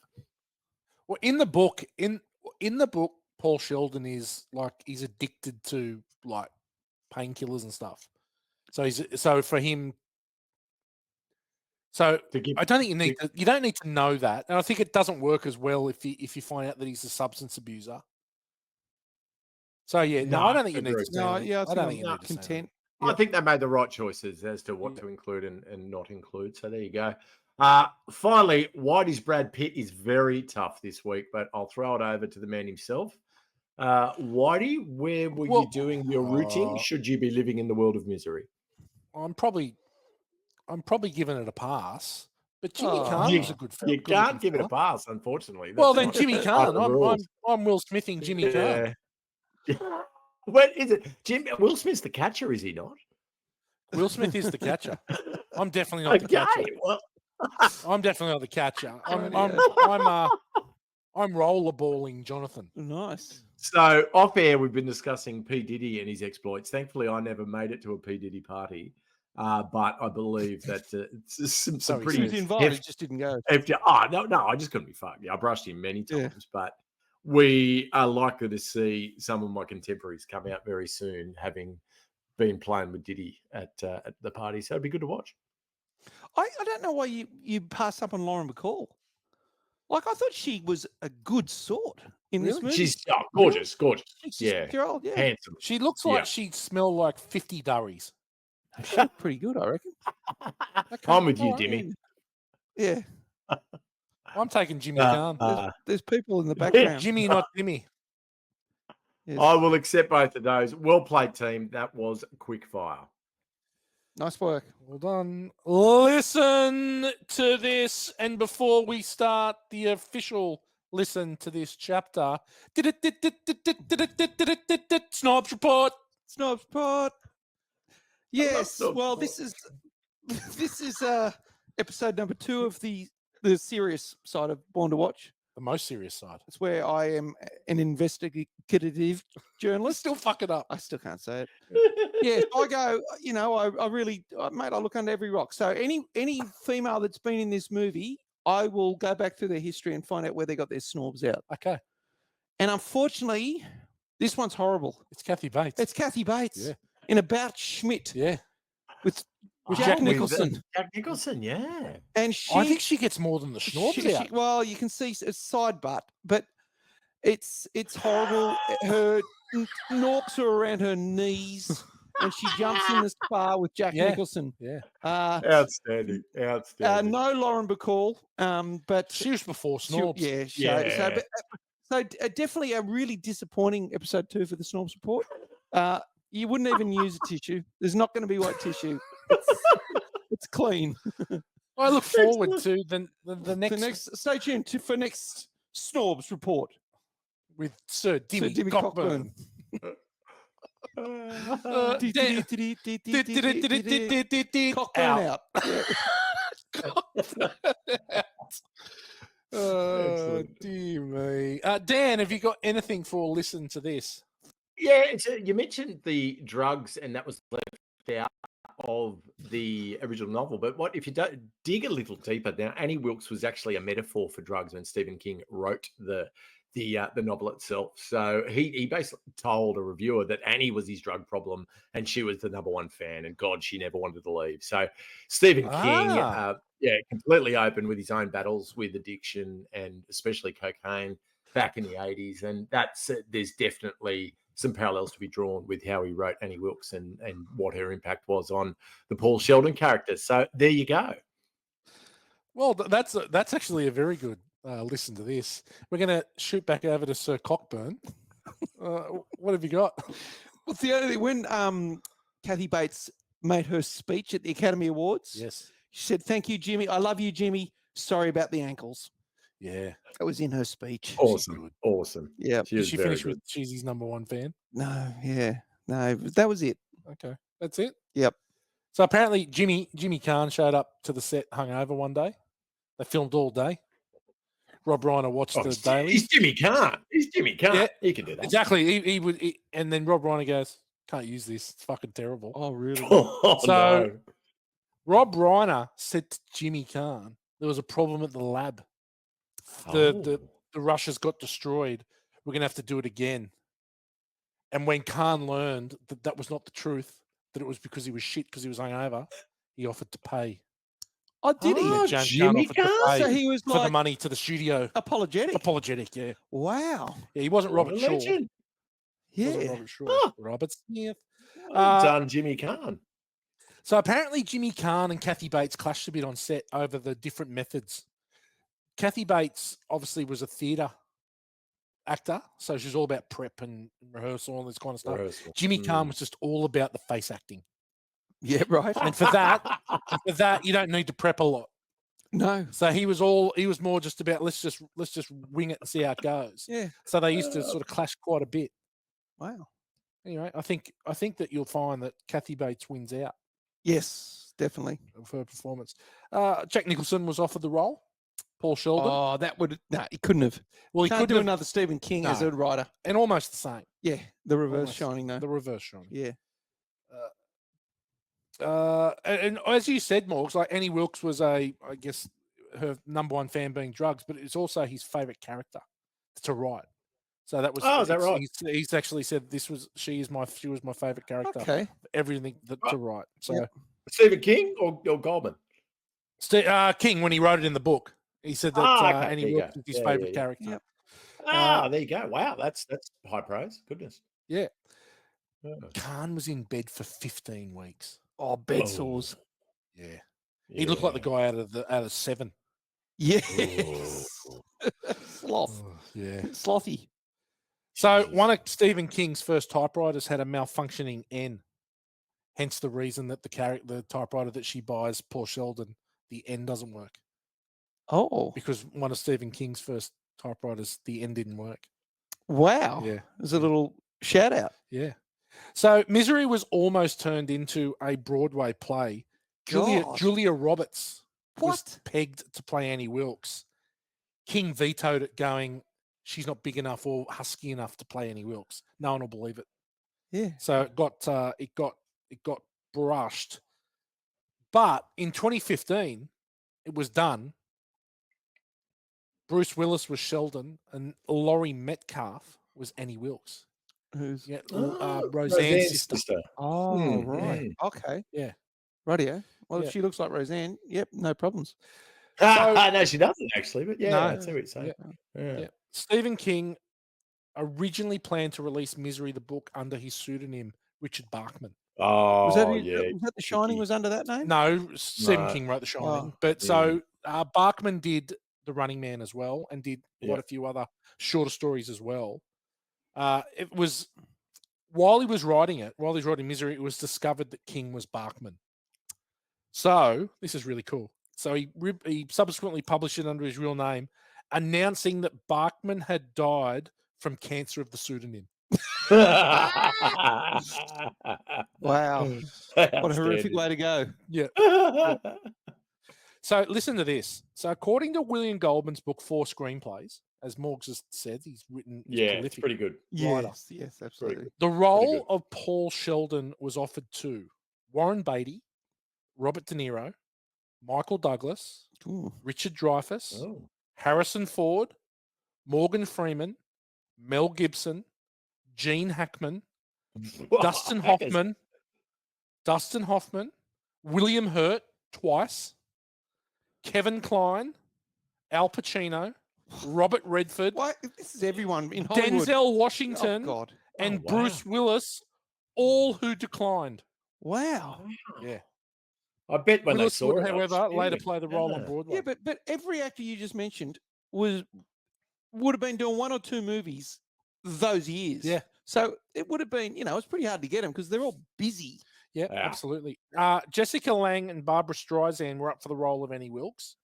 Well, in the book, in the book, Paul Sheldon is he's addicted to like painkillers and stuff. So for him. So I don't think you don't need to know that, and I think it doesn't work as well if you find out that he's a substance abuser. So yeah, no, I don't think you need to. Say No, that. yeah, I don't think you I'm need to say that. content. I think they made the right choices as to what to include and not include. So there you go. Finally, Whitey's Brad Pitt is very tough this week, but I'll throw it over to the man himself. Whitey, where were you doing your routing? Should you be living in the world of misery? I'm probably giving it a pass. But Jimmy Caan was a good film. You can't give it a pass, unfortunately. Well, That's then not Jimmy part Caan. of the rules. I'm Will Smithing Jimmy Caan. What is it? Will Smith's the catcher, is he not? Will Smith is the catcher. I'm definitely not the catcher. Okay, well, I'm definitely not the catcher. Rightio. I'm rollerballing Jonathan. Nice. so off air, we've been discussing P. Diddy and his exploits. Thankfully, I never made it to a P. Diddy party, but I believe that it's some So He pretty was invited, hefty. just didn't go. No, I just couldn't be fucked. Yeah, I brushed him many Yeah. times, but we are likely to see some of my contemporaries come out very soon, having been playing with Diddy at the party. So it'd be good to watch. I don't know why you pass up on Lauren Bacall. Like, I thought she was a good sort in this Really? movie. She's gorgeous, gorgeous. She's Yeah, 6-year-old, yeah. handsome. She looks like she'd smell like 50 durries. She looked pretty good, I reckon. Okay, I'm with you, all right. Dimmy. Yeah. I'm taking Jimmy Caan. There's people in the background. Jimmy, not Jimmy. Yes. I will accept both of those. Well played, team. That was quick fire. Nice work. Well done. Listen to this. And before we start the official listen to this chapter, Snobs Report. Snobs Pot. Yes. Snobs Well, Pot. this is episode number 2 of the serious side of Born to Watch. The most serious side. It's where I am an investigative journalist. Still fuck it up. I still can't say it. Yeah, I go, I really, mate, I look under every rock. So any female that's been in this movie, I will go back through their history and find out where they got their snorbs out. Okay. And unfortunately, this one's horrible. It's Kathy Bates. It's Kathy Bates Yeah. in About Schmidt Yeah. with Oh, Jack with, Nicholson. Jack Nicholson, yeah. And she, I think she gets more than the schnorbs out. well, you can see a side butt, but it's horrible. Her norks are around her knees, and she jumps in the spa with Jack Yeah. Nicholson. Yeah. Outstanding. Outstanding. No Lauren Bacall, but She was before she- Snorbs. yeah, Yeah. so definitely a really disappointing episode 2 for the Snorbs Report. You wouldn't even use a tissue. There's not going to be white tissue. It's clean. I look forward to the next, Stay tuned for next Snorbs Report. with Sir Dimmy, Dimmy Cockburn. Cockburn out. Dear me. Dan, have you got anything for listen to this? Yeah, you mentioned the drugs, and that was left out of the original novel. But what if you don't dig a little deeper? Now, Annie Wilkes was actually a metaphor for drugs when Stephen King wrote the novel itself. So he basically told a reviewer that Annie was his drug problem, and she was the number one fan, and God, she never wanted to leave. So Stephen King, completely open with his own battles with addiction and especially cocaine back in the 80s, and there's definitely some parallels to be drawn with how he wrote Annie Wilkes and what her impact was on the Paul Sheldon character. So there you go. Well, that's actually a very good listen to this. We're going to shoot back over to Sir Cockburn. What have you got? Well, the only when Kathy Bates made her speech at the Academy Awards, Yes. she said, "Thank you, Jimmy. I love you, Jimmy. Sorry about the ankles." Yeah. That was in her speech. Awesome. Awesome. Yeah. She Did was she very finish good. with she's his number one fan? No, that was it. Okay. That's it? Yep. So apparently Jimmy Caan showed up to the set hungover one day. They filmed all day. Rob Reiner watched the daily. He's Jimmy Caan. He's Jimmy Caan. Yeah, he can do that. Exactly. He would, and then Rob Reiner goes, "Can't use this. It's fucking terrible." Oh, really? Oh, So- no. Rob Reiner said to Jimmy Caan, there was a problem at the lab. The rushes got destroyed. We're gonna have to do it again. And when Caan learned that that was not the truth, that it was because he was shit because he was hungover, he offered to pay. Oh, did he? Oh, James Jimmy offered to Caan? pay So he was for the like money to the studio. apologetic. Apologetic, yeah. Wow. Yeah, he wasn't Robert Shaw. Legend. Wasn't Yeah. Robert Shaw. Huh. Robert Smith. Well done, Jimmy Caan. So apparently Jimmy Caan and Kathy Bates clashed a bit on set over the different methods. Kathy Bates obviously was a theatre actor, so she's all about prep and rehearsal and this kind of stuff. Rehearsal. Jimmy Caan was just all about the face acting. Yeah, right. And for that, you don't need to prep a lot. No. So he was more just about let's just wing it and see how it goes. Yeah. So they used to sort of clash quite a bit. Wow. Anyway, I think that you'll find that Kathy Bates wins out. Yes, definitely. of her performance. Jack Nicholson was offered the role. Paul Sheldon. Oh, that would he couldn't have. well, he Can't could do have, another Stephen King as No. a writer. and almost the same. Yeah, the reverse Almost Shining though. The reverse Shining. Yeah. And as you said, Morgs, like Annie Wilkes was I guess, her number one fan being drugs, but it's also his favorite character to write. So that was. Oh, is that right? He's actually said she was my favorite character. Okay. Everything to write. So Yep. Stephen King or Goldman? King, when he wrote it in the book, he said that Okay, there Annie you Wilkes go. is his Yeah, favorite yeah. character. Yep. There you go. Wow, that's high praise. Goodness. Yeah. Yeah. Caan was in bed for 15 weeks. Oh, bed Oh. sores. Yeah. He looked like the guy out of Seven. Yes. Sloth. Oh, yeah. Slothy. So Jesus. one of Stephen King's first typewriters had a malfunctioning N. Hence the reason that the typewriter that she buys, Paul Sheldon, the N doesn't work. Oh, Because one of Stephen King's first typewriters, the N didn't work. wow. Yeah. There's a little shout out. Yeah. So Misery was almost turned into a Broadway play. God. Julia Roberts was What? pegged to play Annie Wilkes. King vetoed it, going, she's not big enough or husky enough to play Annie Wilkes. No one will believe it. Yeah. So it got brushed. But in 2015, it was done. Bruce Willis was Sheldon, and Laurie Metcalf was Annie Wilkes. Who's? Yeah, Oh, Roseanne's sister. Oh, Hmm, right. Okay. Yeah. Rightio. Well, Yeah. if she looks like Roseanne, yep, no problems. No, she doesn't actually, but yeah, No. that's what you're saying. Yeah. Stephen King originally planned to release Misery the book under his pseudonym Richard Bachman. Oh, Was that, yeah. was that The Shining tricky. was under that name? No, Stephen No. King wrote The Shining, Oh. but so Bachman did The Running Man as well, and did quite Yeah. a few other shorter stories as well. It was while he was writing Misery, it was discovered that King was Bachman. So this is really cool. So he subsequently published it under his real name, announcing that Bachman had died from cancer of the pseudonym. Wow. What a horrific way to go. Yeah. So listen to this. So according to William Goldman's book, 4 Screenplays, as Morgs has said, he's written. He's Yeah, it's prolific. pretty good. Yes, yes, absolutely. The good. role of Paul Sheldon was offered to Warren Beatty, Robert De Niro, Michael Douglas, Ooh. Richard Dreyfuss, Oh. Harrison Ford, Morgan Freeman, Mel Gibson, Gene Hackman, Dustin Hoffman, William Hurt twice, Kevin Kline, Al Pacino, Robert Redford, Why? This is everyone in Hollywood. Denzel Washington, Oh, God. and Oh, wow. Bruce Willis, all who declined. Wow. Yeah. I bet when Willis they saw would, it, they were however, later screaming. play the role on Yeah. Broadway. Yeah, but every actor you just mentioned would have been doing 1 or 2 movies those years. Yeah. So it would have been, it's pretty hard to get them because they're all busy. Yeah, Yeah. absolutely. Jessica Lange and Barbara Streisand were up for the role of Annie Wilkes,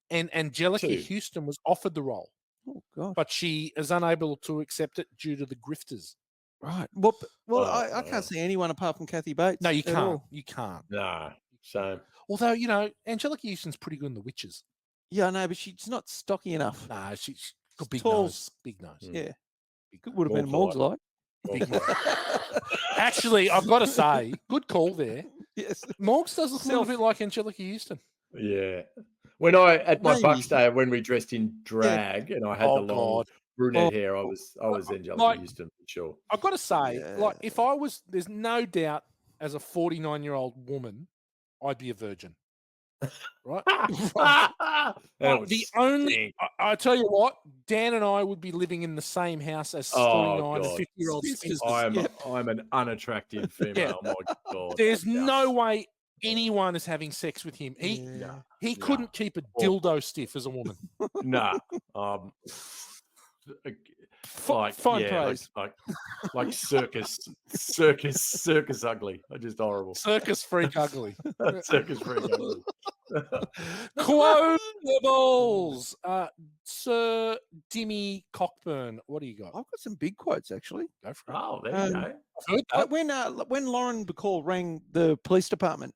and Angelica 2. Houston was offered the role, Oh, God. but she is unable to accept it due to the grifters. Right. Well, I Oh. can't see anyone apart from Kathy Bates. No, you at can't. all. You can't. No, same. Although, Angelica Houston's pretty good in The Witches. Yeah, I know, but she's not stocky enough. No, she's got big tall. nose. Big nose. Mm. Yeah. Big It would have been Morg's Morg's like. Big nose. Actually, I've got to say, good call there. Yes. Morgs does look a little Self- bit like Angelica Houston. Yeah. When at my Maybe. Bucks Day, when we dressed in drag and I had the long brunette hair, I was Angelica Like- Houston for sure. I've got to say, Yeah. if there's no doubt as a 49-year-old woman, I'd be a virgin. Right? That would The only, stink. I tell you what, Dan and I would be living in the same house as Oh, 49 and God. 50-year-old Spinsters. spinsters. I'm an unattractive female. My God. There's Yeah. no way anyone is having sex with him. He Yeah. he No. couldn't keep a dildo stiff as a woman. Nah. Like Fine yeah, praise. like circus ugly. Just horrible. Circus freak ugly. Circus freak ugly. Quotables. Sir Dimmy Cockburn. What do you got? I've got some big quotes, actually. Go for it. Oh, there you go. I've heard that. When Lauren Bacall rang the police department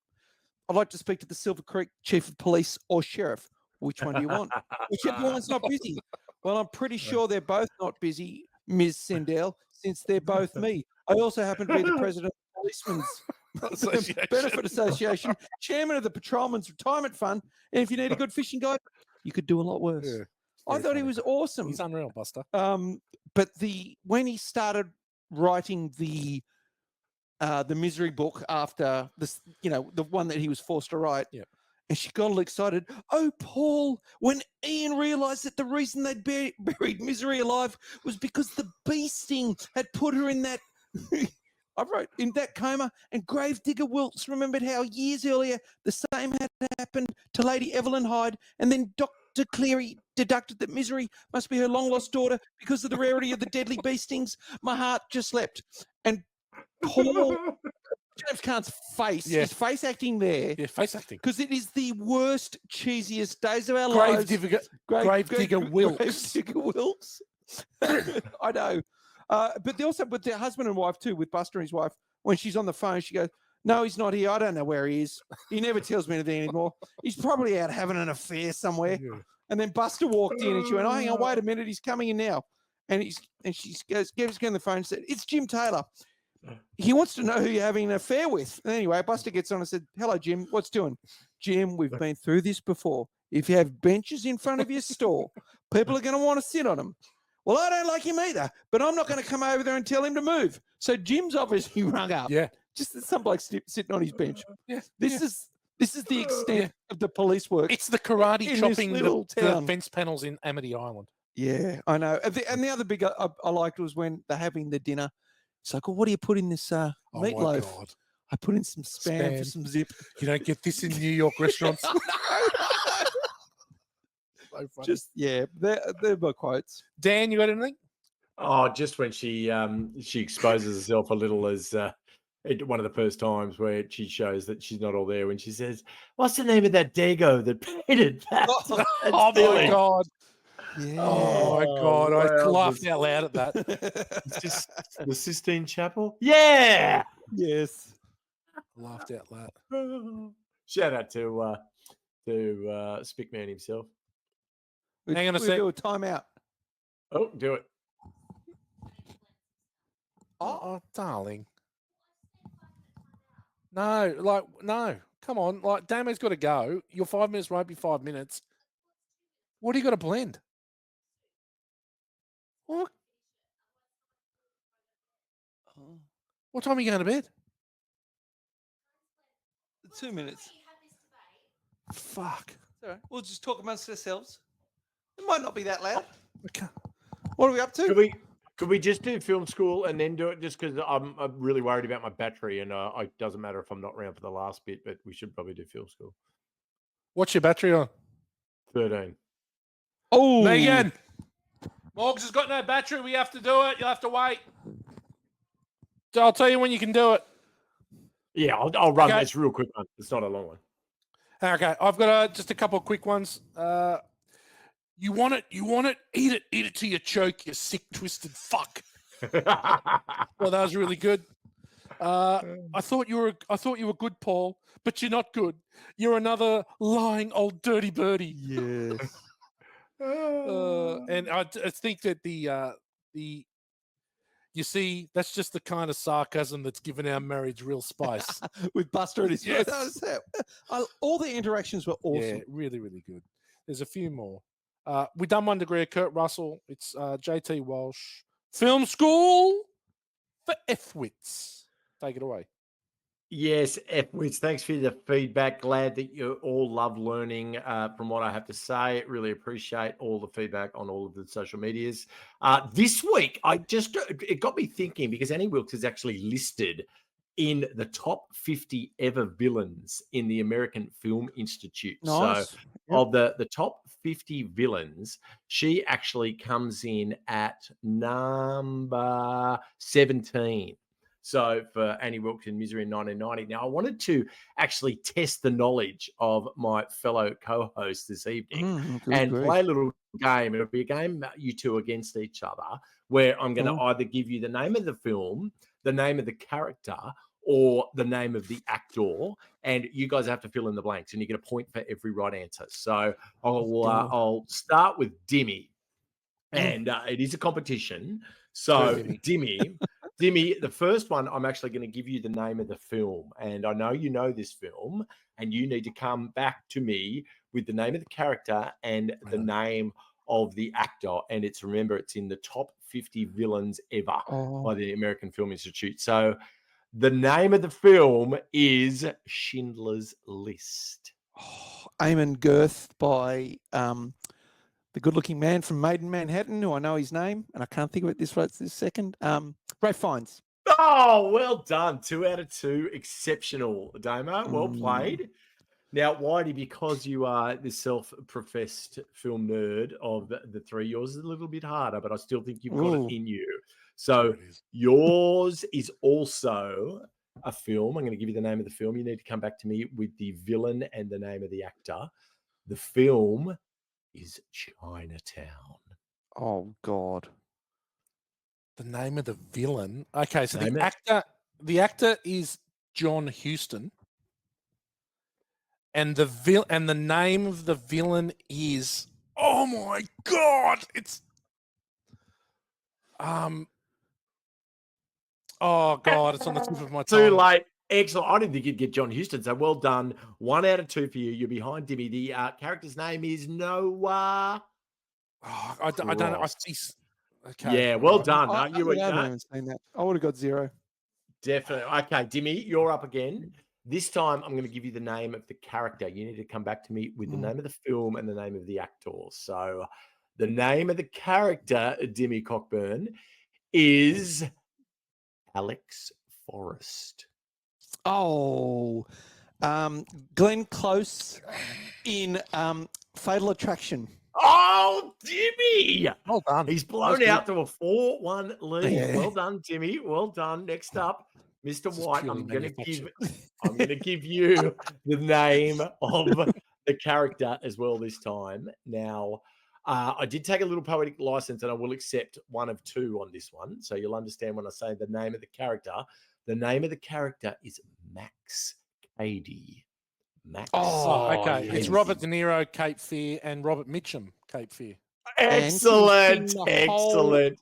I'd like to speak to the Silver Creek chief of police or sheriff. Which one do you want? Whichever one's not busy. Well, I'm pretty sure they're both not busy, Ms. Sindel, since they're both me. I also happen to be the president of Policemen's Benefit Association, chairman of the Patrolmen's Retirement Fund, and if you need a good fishing guide, you could do a lot worse. Yeah, I thought he was awesome. He's unreal, Buster. But when he started writing the Misery book after this, the one that he was forced to write, and she got all excited. Oh, Paul, when Ian realized that the reason they'd buried Misery alive was because the bee sting had put her in that, I wrote, in that coma, and gravedigger Wilkes remembered how years earlier the same had happened to Lady Evelyn Hyde, and then Dr. Cleary deducted that Misery must be her long-lost daughter because of the rarity of the deadly bee stings. My heart just leapt. And Paul... James Caan's face, his face acting there. Yeah, face acting. Because it is the worst, cheesiest days of our lives. Gravedigger Wilkes. Gravedigger Wilkes. I know. But they also, with their husband and wife too, with Buster and his wife, when she's on the phone, she goes, no, he's not here. I don't know where he is. He never tells me anything anymore. He's probably out having an affair somewhere. Yeah. And then Buster walked in and she went, oh, hang on, wait a minute. He's coming in now. And she goes, gave on the phone and said, it's Jim Taylor. He wants to know who you're having an affair with. And anyway, Buster gets on and said, hello, Jim. What's doing? Jim, we've been through this before. If you have benches in front of your store, people are going to want to sit on them. Well, I don't like him either, but I'm not going to come over there and tell him to move. So Jim's obviously rung up. Yeah. Just some bloke sitting on his bench. Yeah. This is the extent of the police work. It's the karate chopping the fence panels in Amity Island. Yeah, I know. And the other big I liked was when they're having the dinner. It's like, well, what do you put in this meatloaf? My God. I put in some spam for some zip. You don't get this in New York restaurants. So just, they're my quotes. Dan, you got anything? Oh, just when she exposes herself a little as one of the first times where she shows that she's not all there when she says, what's the name of that Dago that painted that? Oh my God. Yeah. Oh my God. I laughed out loud at that. It's just the Sistine Chapel. Yeah. Yes. I laughed out loud. Shout out to Spickman himself. Hang on a sec. Do a timeout. Oh, do it. Oh, darling. No. Come on. Like, Damo's got to go. Your 5 minutes won't be 5 minutes. What do you got to blend? What time are you going to bed? 2 minutes. Fuck. All right. We'll just talk amongst ourselves. It might not be that loud. Okay. What are we up to? Could we just do film school and then do it? Just because I'm really worried about my battery, and it doesn't matter if I'm not around for the last bit, but we should probably do film school. What's your battery on? 13. Oh, Megan. Morgs has got no battery. We have to do it. You'll have to wait. I'll tell you when you can do it. Yeah, I'll run this real quick one. It's not a long one. Okay, I've got just a couple of quick ones. You want it, eat it till you choke, you sick, twisted fuck. Well, that was really good. I thought you were good, Paul, but you're not good. You're another lying old dirty birdie. yes. And I think that the you see, that's just the kind of sarcasm that's given our marriage real spice. With Buster and his all the interactions were awesome. Yeah, really, really good. There's a few more. We done 1 degree of Kurt Russell. It's JT Walsh. Film school for F-wits. Take it away. Yes, F-wits. Thanks for the feedback. Glad that you all love learning from what I have to say. Really appreciate all the feedback on all of the social medias. This week, it got me thinking because Annie Wilkes is actually listed in the top 50 ever villains in the American Film Institute. Nice. So of the top 50 villains, she actually comes in at number 17. So for Annie Wilkes in Misery in 1990. Now, I wanted to actually test the knowledge of my fellow co-hosts this evening and play a little game. It'll be a game, you two against each other, where I'm going to either give you the name of the film, the name of the character, or the name of the actor, and you guys have to fill in the blanks, and you get a point for every right answer. So I'll start with Dimmy, and it is a competition. So Dimmy, the first one, I'm actually going to give you the name of the film, and I know you know this film, and you need to come back to me with the name of the character and the name of the actor. And remember, it's in the top 50 villains ever by the American Film Institute. So the name of the film is Schindler's List. Eamon Girth by the good-looking man from Made in Manhattan, who I know his name, and I can't think of it this second. Ralph Fiennes. Oh, well done. 2 out of 2. Exceptional, Damo. Well played. Now, Whitey, because you are the self-professed film nerd of the three, yours is a little bit harder, but I still think you've got it in you. So yours is also a film. I'm going to give you the name of the film. You need to come back to me with the villain and the name of the actor. The film is Chinatown. Oh, God. The name of the villain. Okay, so the actor is John Huston. And the name of the villain is, oh my God, it's oh God, it's on the tip of my tongue. Too late. Excellent. I didn't think you'd get John Huston, so well done. 1 out of 2 for you. You're behind Dimmy. The character's name is Noah. Oh, I don't know. I see. Okay. Yeah, well done. I haven't seen that. I would have got 0. Definitely. Okay, Dimmy, you're up again. This time, I'm going to give you the name of the character. You need to come back to me with the name of the film and the name of the actor. So the name of the character, Dimmy Cockburn, is Alex Forrest. Oh, Glenn Close in Fatal Attraction. Oh, Dimmy! Well done. He's blown out to a 4-1 lead. Yeah. Well done, Timmy. Well done. Next up, Mr. White. I'm going to give you the name of the character as well this time. Now, I did take a little poetic license, and I will accept 1 of 2 on this one. So you'll understand when I say the name of the character. The name of the character is Max Cady. Max. Oh, okay. It's Robert De Niro, Cape Fear, and Robert Mitchum, Cape Fear. Excellent. Excellent.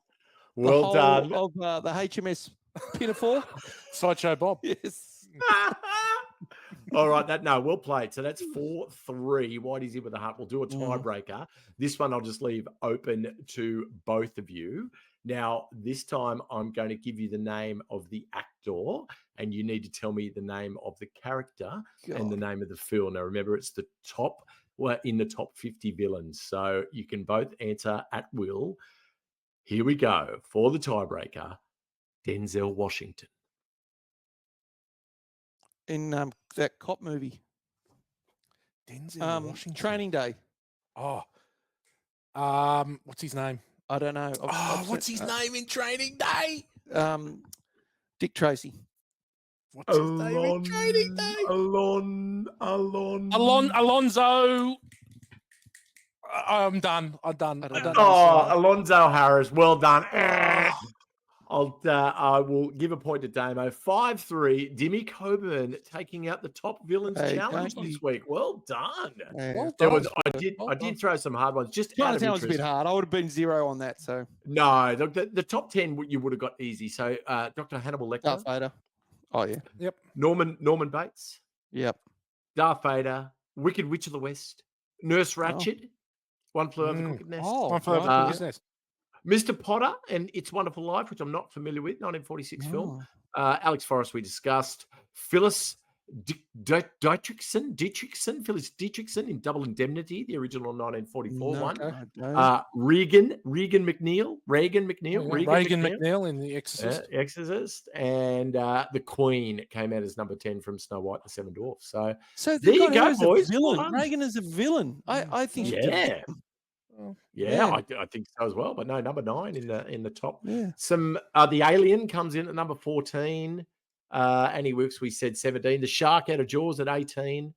Well done. Of the HMS Pinafore. Sideshow Bob. Yes. All right. Well played. So that's 4-3. Whitey's in with the heart. We'll do a tiebreaker. This one I'll just leave open to both of you. Now, this time I'm going to give you the name of the actor, and you need to tell me the name of the character and the name of the film. Now, remember, it's in the top 50 villains. So you can both answer at will. Here we go. For the tiebreaker, Denzel Washington. In that cop movie. Denzel Washington. Training Day. Oh. What's his name? I don't know. What's his name in Training Day? Dick Tracy. What's his name in Training Day? Alonzo. I'm done. Alonzo Harris. Well done. I will give a point to Damo. 5-3. Dimmy Coburn taking out the top villains challenge this week. Well done. Well done. I did throw some hard ones. Just Chinatown was a bit hard. I would have been 0 on that. So no, the top 10 you would have got easy. So Dr. Hannibal Lecter. Darth Vader. Oh yeah. Yep. Norman Bates. Yep. Darth Vader. Wicked Witch of the West. Nurse Ratched. One Flew Over the Cuckoo's Nest. One Flew Over the Cuckoo's Nest. Mr. Potter and It's Wonderful Life, which I'm not familiar with, 1946 film. Alex Forrest, we discussed. Phyllis Dietrichson in Double Indemnity, the original 1944 one. Regan McNeil in The Exorcist. Exorcist. And The Queen came out as number 10 from Snow White and the Seven Dwarfs. So there you go, boys. Reagan is a villain. I think. Yeah. I think so as well. But no, number 9 in the top. Yeah. Some The Alien comes in at number 14. Annie Wilkes, we said 17. The Shark out of Jaws at 18.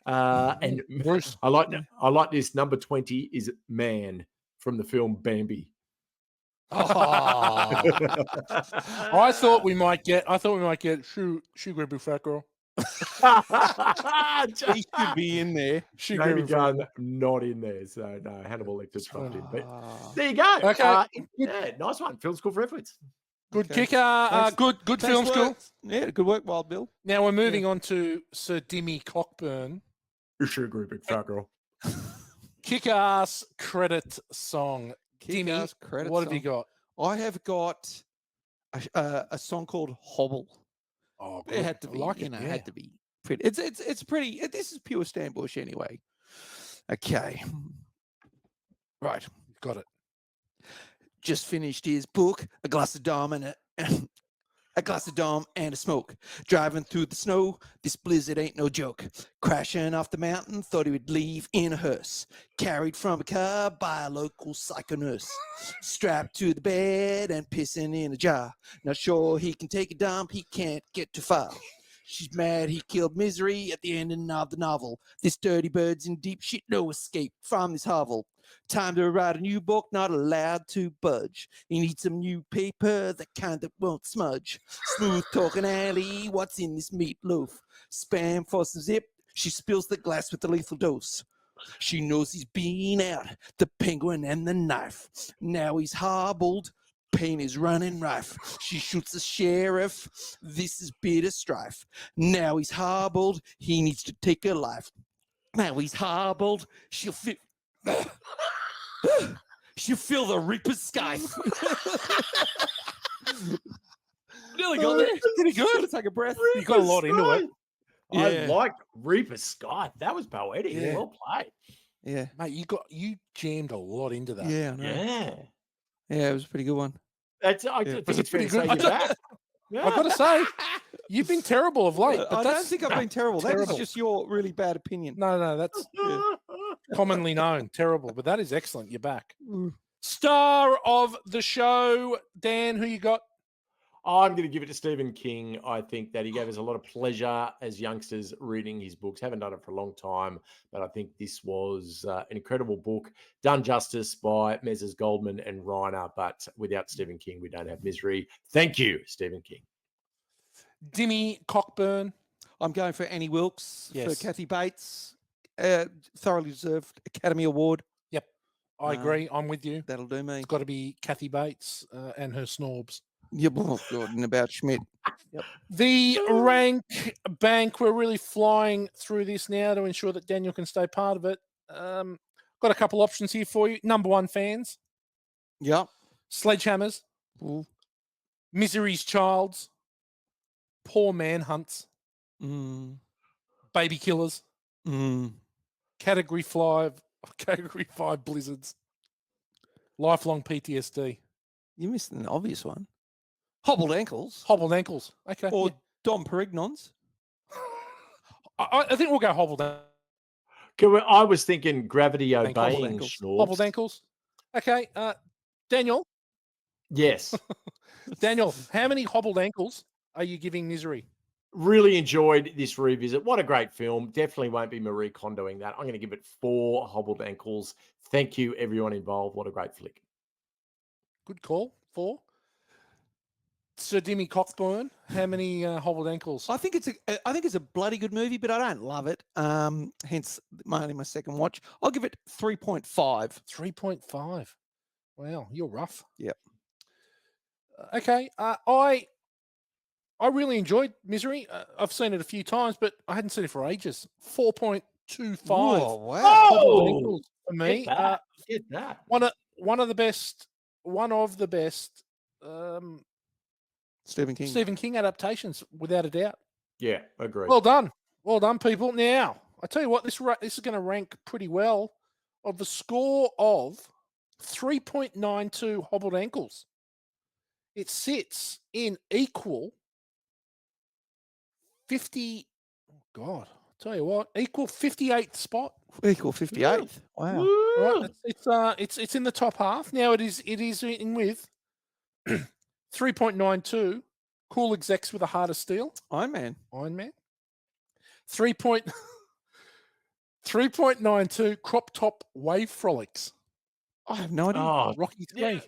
And Bruce. I like this. Number 20 is Man from the film Bambi. I thought we might get shoe gripping fat girl. He should be in there. Shoe Jamie gripping fat Gunn girl. not in there, so no, Hannibal Lecter's dropped in. But Ah. there you go. Okay. Yeah, nice one. Film school for reference. Good Okay. kicker. Thanks. Good Thanks, film school. work. Yeah, good work, Wild Bill. Now we're moving on to Sir Dimmy Cockburn. Shoe gripping fat girl. Kick-ass credit song. Dimmy, Kick-ass credit what have you song. got? I have got a song called Hobble. Oh, It had to I be, like you it, know, yeah. had to be pretty. It's pretty. This is pure Stan Bush anyway. Okay, right. Got it. Just finished his book, a glass of Dom and a glass of Dom and a smoke. Driving through the snow, this blizzard ain't no joke. Crashing off the mountain, thought he would leave in a hearse. Carried from a car by a local psycho nurse. Strapped to the bed and pissing in a jar. Not sure he can take a dump, he can't get too far. She's mad he killed Misery at the ending of the novel. This dirty bird's in deep shit, no escape from this hovel. Time to write a new book, not allowed to budge. He needs some new paper, the kind that won't smudge. Smooth talking alley, what's in this meatloaf? Spam for some zip, she spills the glass with a lethal dose. She knows he's been out, the penguin and the knife. Now he's hobbled, pain is running rife. She shoots the sheriff, this is bitter strife. Now he's hobbled, he needs to take her life. Now he's hobbled, she'll feel the reaper's scythe. Nearly got there. Pretty good. Gotta take a breath. You got a lot into it. I Yeah. like Reaper Sky. That was poetic. Yeah. Well played. Yeah, Mate, you jammed a lot into that. yeah, I know. Yeah. Yeah, it was a pretty good one. That's I Yeah. think Was it it's fair to pretty say good? you're back. Yeah. I've got to say, you've been terrible of late. But I that's don't think I've been terrible. That terrible. is just your really bad opinion. no, that's Yeah. commonly known. Terrible, but that is excellent. You're back. Mm. Star of the show, Dan. Who you got? I'm going to give it to Stephen King. I think that he gave us a lot of pleasure as youngsters reading his books. Haven't done it for a long time, but I think this was an incredible book, done justice by Messrs. Goldman and Reiner. But without Stephen King, we don't have Misery. Thank you, Stephen King. Dimmy Cockburn. I'm going for Annie Wilkes Yes. for Kathy Bates. Thoroughly deserved Academy Award. I agree. I'm with you. That'll do me. It's got to be Kathy Bates and her snorbs. Yeah, oh God, and about Schmidt. The rank bank. We're really flying through this now to ensure that Daniel can stay part of it. Got a couple options here for you. Number one fans, Yep. Sledgehammers, Ooh. Misery's Childs, Poor Manhunts, Mm. Baby Killers, Mm. Category 5 Blizzards, Lifelong PTSD, You missed an obvious one. Hobbled ankles. Hobbled Ankles. Okay. Or yeah. Dom Perignon's. I think we'll go Hobbled I was thinking Gravity Hobbled Obeying Ankles. Schnorps. Hobbled Ankles. Okay. Daniel, Yes. Daniel, how many Hobbled Ankles are you giving Misery? Really enjoyed this revisit. What a great film. Definitely won't be Marie Kondoing that. I'm going to give it 4 Hobbled Ankles. Thank you, everyone involved. What a great flick. Good call. 4. Sir Dimmy Cockburn, how many Hobbled Ankles? I think it's a bloody good movie, but I don't love it. Hence only my second watch. I'll give it 3.5. 3.5. Wow, you're rough. Yep. Okay. I really enjoyed Misery. I've seen it a few times, but I hadn't seen it for ages. 4.25. Oh, wow. Hobbled Oh, Ankles for me. Get that. Get that. One of the best Stephen King. Stephen King adaptations, without a doubt. Yeah, agree. Well done, people. Now I tell you what, this is going to rank pretty well. Of the score of 3.92 Hobbled Ankles, it sits in equal 50. Oh God, I tell you what, equal 58th spot. Equal 58th. Wow. Woo! Right, it's in the top half now. It is in with 3.92 Cool Execs with a Heart of Steel. Iron Man. 3.92 Crop Top Wave Frolics. I have no idea. Oh, Rocky 3. yeah.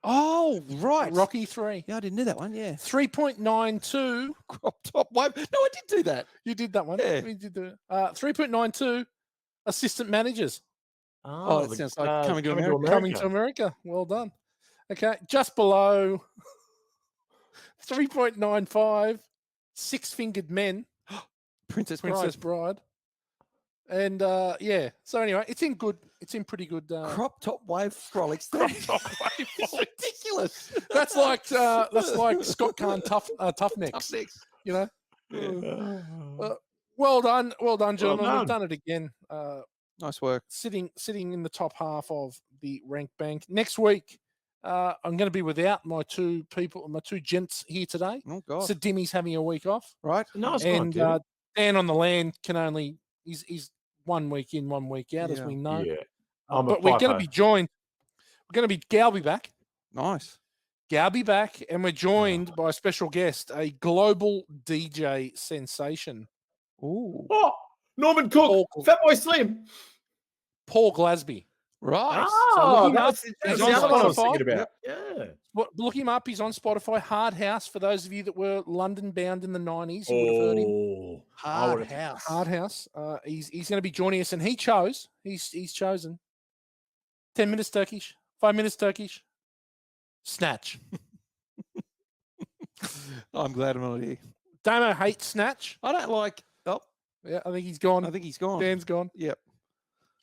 Oh, right. Rocky 3. Yeah, I didn't do that one. Yeah. 3.92. Crop top wave. No, I did do that. You did that one. Yeah. We did do it. 3.92. Assistant managers. Oh, it sounds like Coming to America. Coming to America. Well done. Okay. Just below 3.95. Six-fingered men. Princess Bride. And yeah. So anyway, it's in pretty good. Crop top wave frolics. That's ridiculous. That's like Scott Caan tough necks. Tough necks. You know. Yeah. Well done, gentlemen. done. We've done it again. Nice work. Sitting in the top half of the rank bank. Next week, I'm going to be without my two gents here today. Oh God. So Dimmy's having a week off, Right. Nice and one, Dan on the land can only he's 1 week in, 1 week out, as Yeah. we know. Yeah. But we're going to be joined. Gal be back. Nice. Gal be back, and we're joined by a special guest, a global DJ sensation, Ooh. Oh, Norman Cook, Fatboy Slim. Paul Glasby. Right. So look him up. That's He's the on other one I was Spotify. thinking about. Yeah. Look him up. He's on Spotify. Hard House. For those of you that were London bound in the 90s, you would have heard him. Oh, Hard house. Hard House. He's going to be joining us, and he's chosen 10 minutes Turkish, 5 minutes Turkish, Snatch. I'm glad I'm not here. Damo hates Snatch. I don't like. Oh, Yeah, I think he's gone. I think he's gone. Dan's gone. Yep.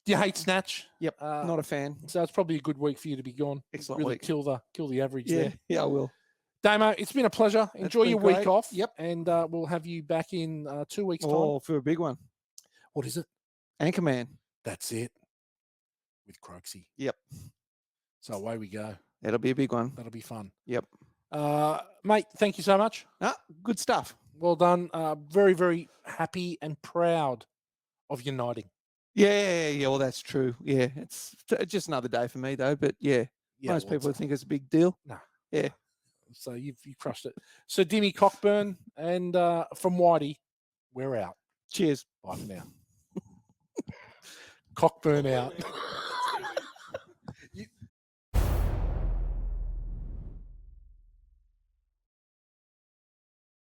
Do you hate Snatch? Yep. Not a fan. So it's probably a good week for you to be gone. Excellent Really week. kill the average Yeah. there. Yeah, I will. Damo, it's been a pleasure. Enjoy been your week great. off. Yep. And we'll have you back in 2 weeks' time. Oh, for a big one. What is it? Anchorman. That's it. With Croxy. Yep. So away we go. That'll be a big one. That'll be fun. Yep. Mate, thank you so much. Good stuff. Well done. Very, very happy and proud of uniting. Yeah. Well, that's true. Yeah. It's just another day for me, though. But yeah, most people think it's a big deal. No. Yeah. So you crushed it. So Dimmy Cockburn and from Whitey, we're out. Cheers. Bye for now. Cockburn out.